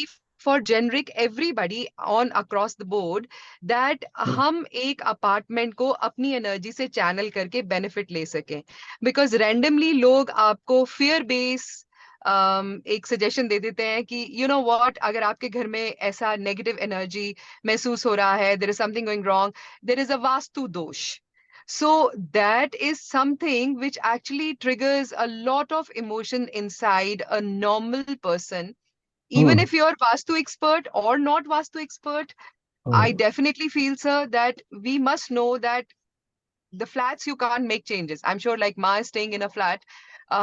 for generic everybody on across the board that हम एक अपार्टमेंट को अपनी एनर्जी से चैनल करके बेनिफिट ले सकें? बिकॉज रैंडमली लोग आपको फियर बेस एक सजेशन दे देते हैं कि यू नो व्हाट, अगर आपके घर में ऐसा नेगेटिव एनर्जी महसूस हो रहा है, there is something going wrong, there is a Vastu dosh. So that is something which actually triggers a lot of emotion inside a normal person. Even if you're Vastu expert or not Vastu expert, I definitely feel, sir, that we must know that the flats you can't make changes. I'm sure like Ma is staying in a flat.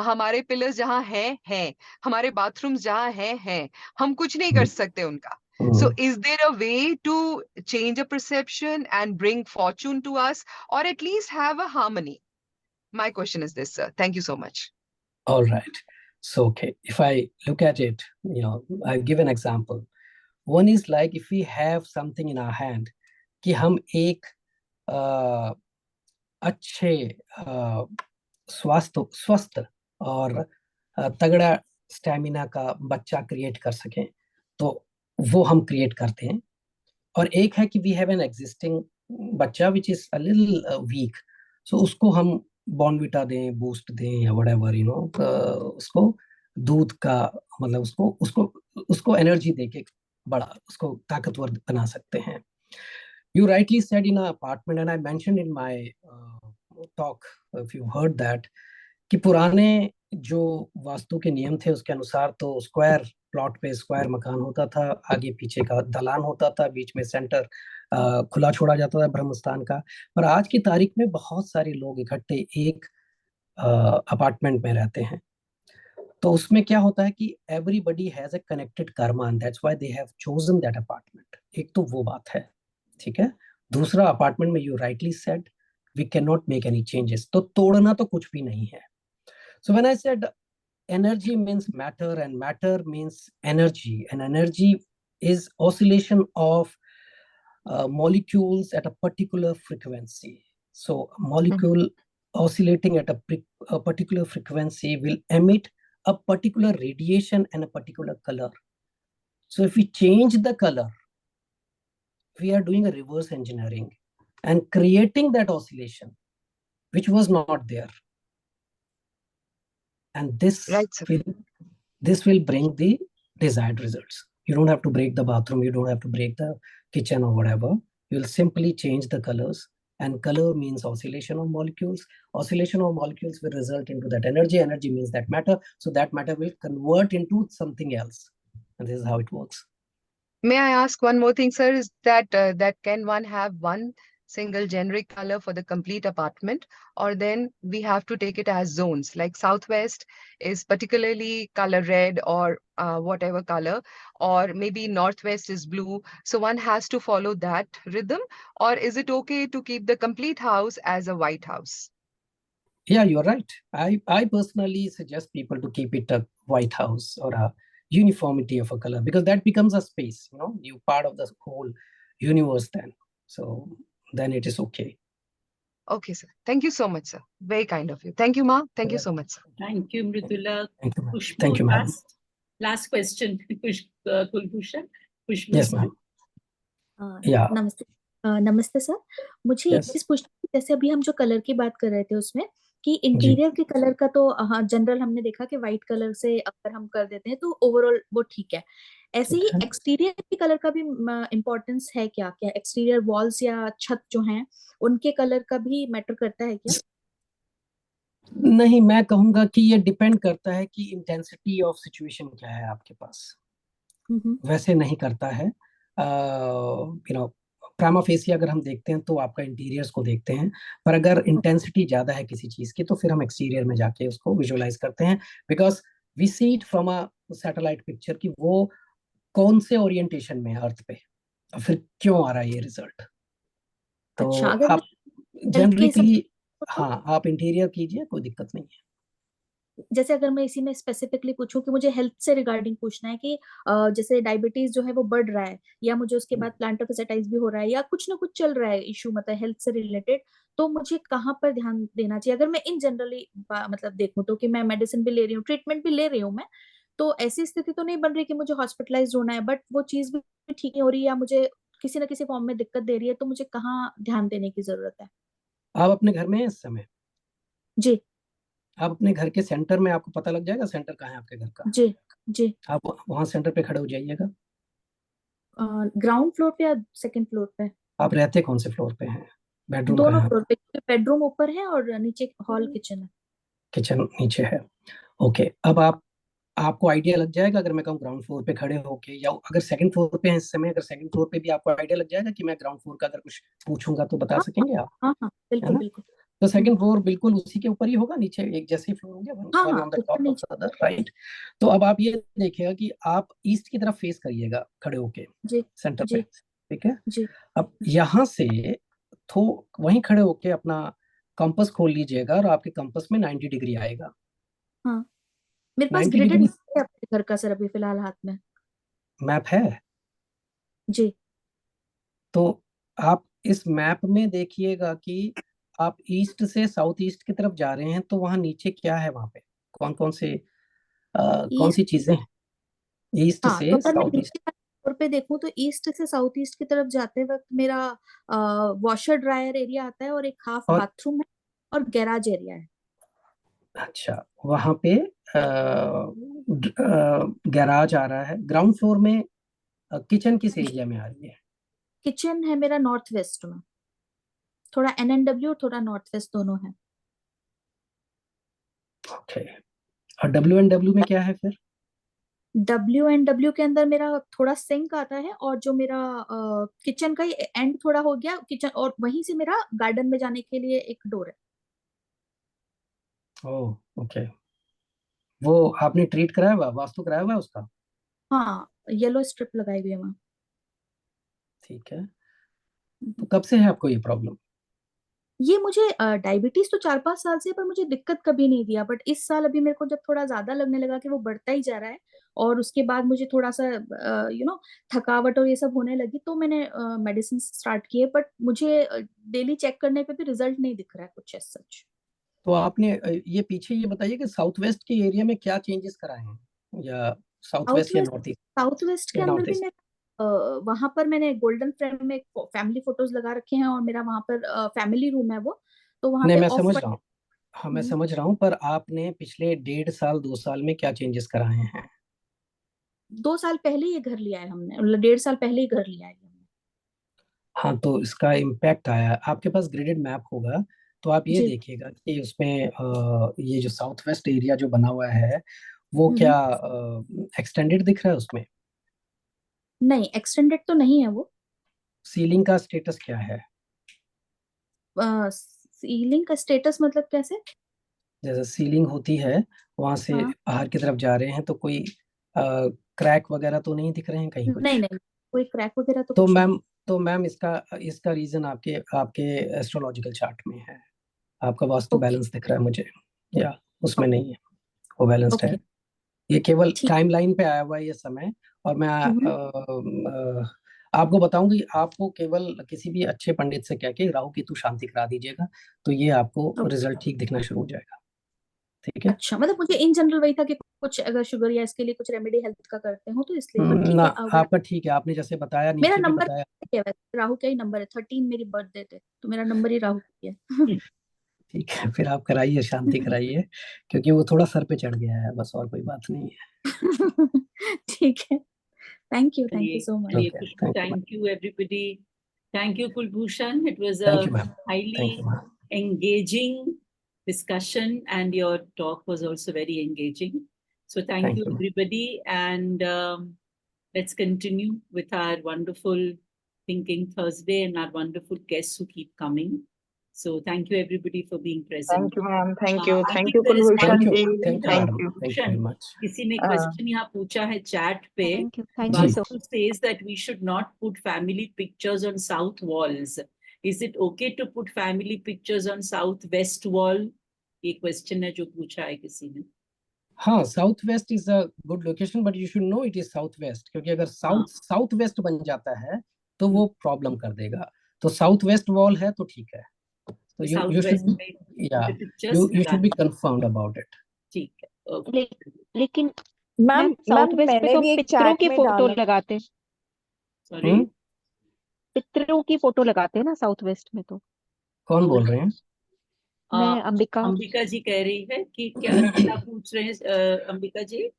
हमारे pillars जहाँ हैं, हमारे bathrooms जहाँ हैं, हम कुछ नहीं कर सकते उनका. So is there a way to change a perception and bring fortune to us, or at least have a harmony? My question is this, sir. Thank you so much. All right. So, okay, if I look at it, I'll give an example. One is like if we have something in our hand, कि हम एक अच्छे स्वस्थ और तगड़ा stamina का बच्चा create कर सकें, तो वो हम क्रिएट करते हैं. और एक है कि वी हैव एन एग्जिस्टिंग बच्चा which is a little weak, so उसको हम बॉर्नविटा दें, बूस्ट दें या व्हाटएवर, उसको दूध का मतलब उसको एनर्जी देके बड़ा उसको ताकतवर बना सकते हैं. You rightly said in an apartment, and I mentioned in my talk, if you heard that, कि पुराने जो वास्तु के नियम थे उसके अनुसार तो स्क्वायर प्लॉट पे स्क्वायर मकान होता था, आगे पीछे का दलान होता था, बीच में सेंटर खुला छोड़ा जाता था ब्रह्मस्थान का. पर आज की तारीख में बहुत सारे लोग इकट्ठे एक अपार्टमेंट में रहते हैं, तो उसमें क्या होता है कि everybody has a connected Karma and that's why they have chosen that apartment. एक तो वो बात है, ठीक है. दूसरा, अपार्टमेंट में you rightly said we can not make any changes, तो तोड़ना तो कुछ भी नहीं है. So when I said energy means matter and matter means energy, and energy is oscillation of molecules at a particular frequency. So a molecule oscillating at a particular frequency will emit a particular radiation and a particular color. So if we change the color, we are doing a reverse engineering and creating that oscillation which was not there. And this will bring the desired results. You don't have to break the bathroom, you don't have to break the kitchen or whatever. You'll simply change the colors, and color means oscillation of molecules. Oscillation of molecules will result into that energy. Energy means that matter, so that matter will convert into something else, and this is how it works. May I ask one more thing, sir? Is that can one have one single generic color for the complete apartment, or then we have to take it as zones? Like Southwest is particularly color red or whatever color, or maybe Northwest is blue. So one has to follow that rhythm, or is it okay to keep the complete house as a white house? Yeah, you're right. I personally suggest people to keep it a white house or a uniformity of a color, because that becomes a space, you part of the whole universe then. So then it is okay. Okay, sir. Thank you so much, sir. Very kind of you. Thank you, Ma. Thank you so much, sir. Thank you, Mridula. Thank you, ma'am. Khushbu, Thank you, ma'am. last question, Kulbhushan. Khushbu. Yes, ma'am. Yeah. नमस्ते sir, मुझे एक चीज पूछना है. जैसे अभी हम जो कलर की बात कर रहे थे उसमें कि इंटीरियर के कलर का तो हाँ जनरल हमने देखा कि व्हाइट कलर से अगर हम कर देते हैं तो ओवरऑल वो ठीक है. ऐसे ही एक्सटीरियर के कलर का भी इम्पोर्टेंस है क्या? क्या एक्सटीरियर वॉल्स या छत जो हैं उनके कलर का भी मैटर करता है क्या? नहीं, मैं कहूंगा कि ये डिपेंड करता है कि इंटेंसिटी ऑफ सिचुएशन क्या है आपके पास. वैसे नहीं करता है. प्रामा फेसी अगर हम देखते हैं तो आपका इंटीरियर्स को देखते हैं, पर अगर इंटेंसिटी ज्यादा है किसी चीज की तो फिर हम एक्सटीरियर में जाके उसको विजुअलाइज करते हैं, because we see it from a satellite picture कि वो कौन से ओरिएंटेशन में है अर्थ पे और फिर क्यों आ रहा है ये रिजल्ट. तो आप जनरली हाँ आप इंटीरियर कीजिए, कोई दिक्कत नहीं है. जैसे अगर मैं इसी में स्पेसिफिकली पूछूं कि मुझे हेल्थ से रिगार्डिंग पूछना है कि जैसे डायबिटीज जो है वो बढ़ रहा है, या मुझे उसके बाद प्लांटर फेसिटाइटिस भी हो रहा है, या कुछ ना कुछ चल रहा है इशू मतलब हेल्थ से रिलेटेड, तो मुझे कहाँ पर ध्यान देना चाहिए? अगर मैं इन जनरली मतलब देखूं तो कि मैं मेडिसिन भी ले रही हूँ, ट्रीटमेंट भी ले रही हूँ मैं, तो ऐसी स्थिति तो नहीं बन रही कि मुझे हॉस्पिटलाइज होना है, बट वो चीज भी ठीक नहीं हो रही है या मुझे किसी ना किसी फॉर्म में दिक्कत दे रही है, तो मुझे कहाँ ध्यान देने की जरूरत है? आप अपने घर में हैं इस समय? जी. आप अपने घर के सेंटर में, आपको पता लग जाएगा सेंटर कहाँ है आपके घर का। जी जी। आप वहाँ सेंटर पे खड़े हो जाइएगा। ग्राउंड फ्लोर पे या सेकंड फ्लोर पे? आप रहते कौन से फ्लोर पे हैं? बेडरूम दोनों कहाँ है? फ्लोर पे, बेडरूम ऊपर है और नीचे हॉल किचन है। किचन नीचे है। ओके, अब आपको आइडिया लग जाएगा अगर मैं कहूँ ग्राउंड फ्लोर पे खड़े होके, या अगर सेकंड फ्लोर पे हैं इस समय, अगर सेकंड फ्लोर पे भी आपको आइडिया लग जाएगा कि मैं ग्राउंड फ्लोर का अगर कुछ पूछूंगा तो बता हाँ सकेंगे आप, हाँ हाँ, है बिल्कुल ना? बिल्कुल। तो सेकंड फ्लोर बिल्कुल उसी के ऊपर ही होगा, नीचे एक जैसे ही फ्लोर होंगे, हाँ वन हाँ, ऑन द ऊपर टॉप ऑफ नीचे। The other, right. तो अब आप ये देखिएगा कि आप ईस्ट की तरफ फेस करिएगा खड़े होके जी सेंटर पे, जी ठीक है? जी। अब यहाँ से तो वहीं खड़े होके अपना कंपास खोल लीजिएगा और आपके कंपास में 90 डिग्री आएगा। हाँ, मेरे पास 90 ग्रिडेड डिग्री है अपने घर का सर, अभी फिलहाल हाथ में। मैप है। जी। तो आप इस मैप में देखिएगा कि आप ईस्ट से साउथ ईस्ट की तरफ जा रहे हैं, तो वहां नीचे क्या है, वहां पे कौन कौन से कौन सी ईस्ट। चीजें हैं ईस्ट हाँ, तो से अगर मैं साउथ ईस्ट? नीचे फ्लोर पे देखूं तो ईस्ट से साउथ ईस्ट की तरफ जाते वक्त मेरा वॉशर ड्रायर एरिया आता है और एक हाफ और बाथरूम है और गैराज एरिया है। अच्छा, वहां पे गैराज आ रहा है। ग्राउंड फ्लोर में किचन किस एरिया में आ रही है? किचन है मेरा नॉर्थ वेस्ट में, थोड़ा NNW, थोड़ा नॉर्थ वेस्ट दोनों है। ओके, और WNW में क्या है फिर? WNW के अंदर मेरा थोड़ा सिंक आता है, और जो मेरा किचन का एंड थोड़ा हो गया किचन, और वहीं से मेरा गार्डन में जाने के लिए एक डोर है। ओह ओके, वो आपने ट्रीट कराया हुआ, वास्तु कराया हुआ है उसका? हाँ, येलो स्ट्रिप लगाई हुई है वहाँ। ठीक है, तो कब से है आपको ये प्रॉब्लम? ये मुझे डायबिटीज तो 4-5 साल से है, पर मुझे दिक्कत कभी नहीं दिया, बट इस साल अभी मेरे को जब थोड़ा ज्यादा लगने लगा कि वो बढ़ता ही जा रहा है, और उसके बाद मुझे थोड़ा सा थकावट और ये सब होने लगी, तो मैंने मेडिसिन स्टार्ट किए, बट मुझे डेली चेक करने पे भी रिजल्ट नहीं दिख रहा है कुछ एज सच। तो आपने ये पीछे ये बताइए कि साउथ वेस्ट के एरिया में क्या चेंजेस कराए हैं, या साउथ साउथ वेस्ट या west north east? South west के या अंदर नॉर्थ भी ईस्ट? मैं वहां पर मैंने गोल्डन फ्रेम में फैमिली फोटोज लगा रखे हैं, और मेरा वहां पर फैमिली रूम है वो, तो वहां नहीं, पे मैं ऑफ समझ रहा वाइट। हूँ। हाँ, मैं समझ रहा हूँ, पर आपने पिछले 1.5 साल 2 साल में क्या चेंजेस कराए हैं? 2 साल पहले ये घर लिया है हमने, मतलब 1.5 साल पहले ही घर लिया है हमने। हाँ, तो इसका इम्पैक्ट आया। आपके पास ग्रिडेड मैप होगा, तो आप ये जी। देखिएगा कि उसमें ये जो साउथ वेस्ट एरिया जो बना हुआ है, वो हम्म। क्या एक्सटेंडेड दिख रहा है उसमें? नहीं, एक्सटेंडेड तो नहीं है वो। सीलिंग का स्टेटस क्या है? सीलिंग का स्टेटस मतलब कैसे? जैसे सीलिंग होती है, वहां से हाँ, बाहर की तरफ जा रहे हैं, तो कोई क्रैक वगैरह तो नहीं दिख रहे हैं कहीं कुछ? नहीं नहीं, कोई क्रैक वगैरह तो तो कुछ नहीं। मैम तो मैम इसका इसका रीजन आपके आपके एस्ट्रोलॉजिकल चार्ट में है। आपका वास्तु ओके बैलेंस दिख रहा है मुझे, या उसमें नहीं है? वो बैलेंस्ड है। ओके, ये केवल ठीक। टाइमलाइन पे आया हुआ है ये समय। और मैं हम्म। आपको बताऊंगी, आपको केवल किसी भी अच्छे पंडित से कह के राहु केतु शांति करा दीजिएगा, तो ये आपको ओके। रिजल्ट ठीक दिखना शुरू हो जाएगा। ठीक है अच्छा, मतलब मुझे इन जनरल वही था कि कुछ अगर शुगर या इसके लिए कुछ रेमेडी हेल्थ का करते हो तो इसलिए, बट ठीक ना, है, आई विल। आपका ठीक है, आपने जैसे बताया, मेरा नीचे भी नंबर बताया। है वैसे, राहु का ही नंबर है 13, मेरी बर्थडे थे, तो मेरा नंबर ही राहु की है। ठीक है, फिर आप कराइए, शांति कराइए, क्योंकि वो थोड़ा सर पे चढ़ गया है, बस, और कोई बात नहीं है। ठीक है, थैंक यू चलिए सो मच। चलिए okay, Khushboo, thank you ma'am. thank you everybody. Thank you Kulbhushan. It was a thank you ma'am. Thank highly you ma'am. engaging discussion, and your talk was also very engaging. So thank thank you you ma'am. everybody, and let's continue with our wonderful Thinking Thursday and our wonderful guests who keep coming. So thank you everybody for being present. Thank you ma'am, thank you, I thank think you there is one Kulbhushan ji, thank you thank madam, you. Thank you very question. Much. किसी ने question यहाँ पूछा है chat पे. Thank you ji. So Vastu says that we should not put family pictures on south walls. Is it okay to put family pictures on southwest wall? ये question है जो पूछा है किसी ने. हाँ, south west is a good location, but you should know it is south west, क्योंकि अगर हाँ. साउथ वेस्ट बन जाता है तो वो प्रॉब्लम कर देगा। तो साउथ वेस्ट वॉल है तो ठीक है, तो यू शुड साउथवेस्ट बी, में या the pictures you should be लगाने. Confirmed about it. ठीक है. ले, Okay. लेकिन मैम मैम साउथ वेस्ट पे मैंने तो भी एक पितरों चैट की में फोटो डाला। लगाते हैं, Sorry. पितरों की फोटो लगाते हैं ना साउथ वेस्ट में तो। कौन बोल रहे हैं? मैं अंबिका अंबिका जी कह रही है कि क्या पूछ रहे हैं अंबिका जी?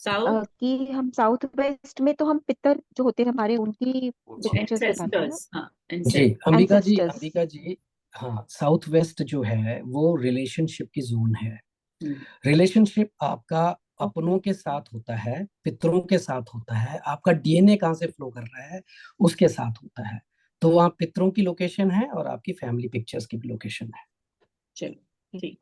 साउथ कि हम साउथ वेस्ट में तो हम पितर जो होते हैं हमारे उनकी पिक्चर्स बताते हैं ना। एंसेस्टर्स, हाँ जी अंबिका जी, Ancestors. अंबिका जी, हाँ साउथ वेस्ट जो है वो रिलेशनशिप की जोन है। रिलेशनशिप आपका अपनों के साथ होता है, पितरों के साथ होता है, आपका डीएनए कहाँ से फ्लो कर रहा है उसके साथ होता है। तो वहाँ पितरों की लोकेशन है और आपकी फैमिली पिक्चर्स की भी लोकेशन है। चलो ठीक।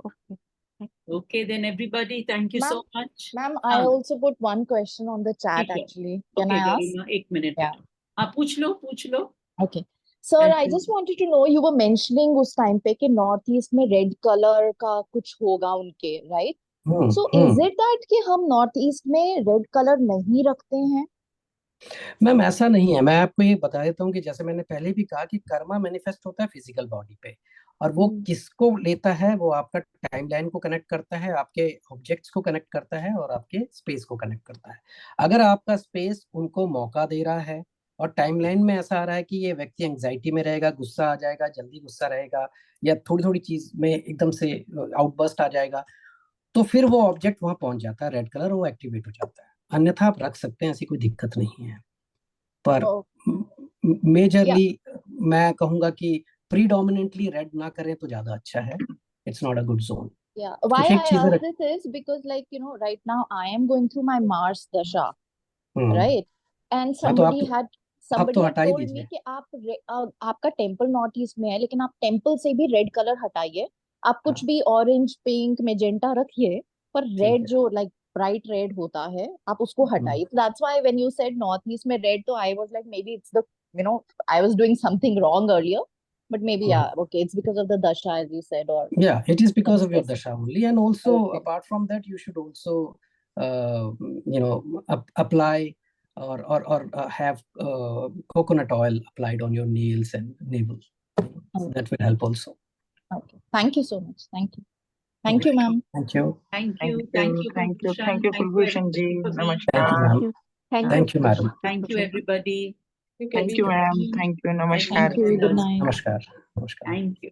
Okay. Okay, then everybody, thank you so much. Ma'am, I also put one question on the chat ठीक है। actually. Can Okay, I ask? गरिमा, एक मिनट Yeah. बेटा। हाँ पूछ लो। Okay. Sir, And I just wanted to know, you were mentioning उस time पे कि north east में रेड कलर का कुछ होगा उनके, right? So is it that कि हम नॉर्थ ईस्ट में रेड कलर नहीं रखते हैं? मैम ऐसा नहीं है, मैं आपको ये बता देता हूँ कि जैसे मैंने पहले भी कहा कि कर्मा मैनिफेस्ट होता है फिजिकल बॉडी पे, और वो किसको लेता है, वो आपका टाइमलाइन को कनेक्ट करता है, आपके ऑब्जेक्ट्स को कनेक्ट करता है और आपके स्पेस को कनेक्ट करता है। अगर आपका स्पेस उनको मौका दे रहा है और टाइमलाइन में ऐसा आ रहा है कि ये व्यक्ति एंजाइटी में रहेगा, गुस्सा आ जाएगा, जल्दी गुस्सा रहेगा, या थोड़ी थोड़ी चीज में एकदम से आउटबर्स्ट आ जाएगा, तो फिर वो ऑब्जेक्ट वहां पहुंच जाता है रेड कलर, वो एक्टिवेट हो जाता है। अन्यथा आप रख सकते हैं, ऐसी कोई दिक्कत नहीं है। पर मेजरली मैं कहूंगा कि प्रीडोमिनेंटली रेड ना करें तो ज्यादा अच्छा है। It's not a good zone. Yeah. Why I ask this is because, like, you know, right now I am going through my Mars dasha, right? And somebody had told me कि आपका temple north east में है, लेकिन आप temple से भी red colour हटाइए, आप कुछ भी ऑरेंज, पिंक, मेजेंटा रखिए, पर रेड जो लाइक ब्राइट रेड होता है आप उसको हटाइए। That's why when you said north east में रेड, तो I was like may be it's the, you know, I was doing something wrong earlier, but maybe yeah, okay, it's because of the dasha as you said, or yeah, it is because of your dasha only. And also apart from that, you should also apply or have coconut oil applied on your nails and navel. That will help also. Okay, thank you so much. Thank you ma'am. Thank you. Thank you Kulbhushan. Thank you Kulbhushan ji. Namaskar. Thank you, ma'am. Thank you, madam. Thank you everybody. Thank you ma'am. Thank you. Namaskar. Thank you. Good night. Namaskar. Namaskar. Thank you.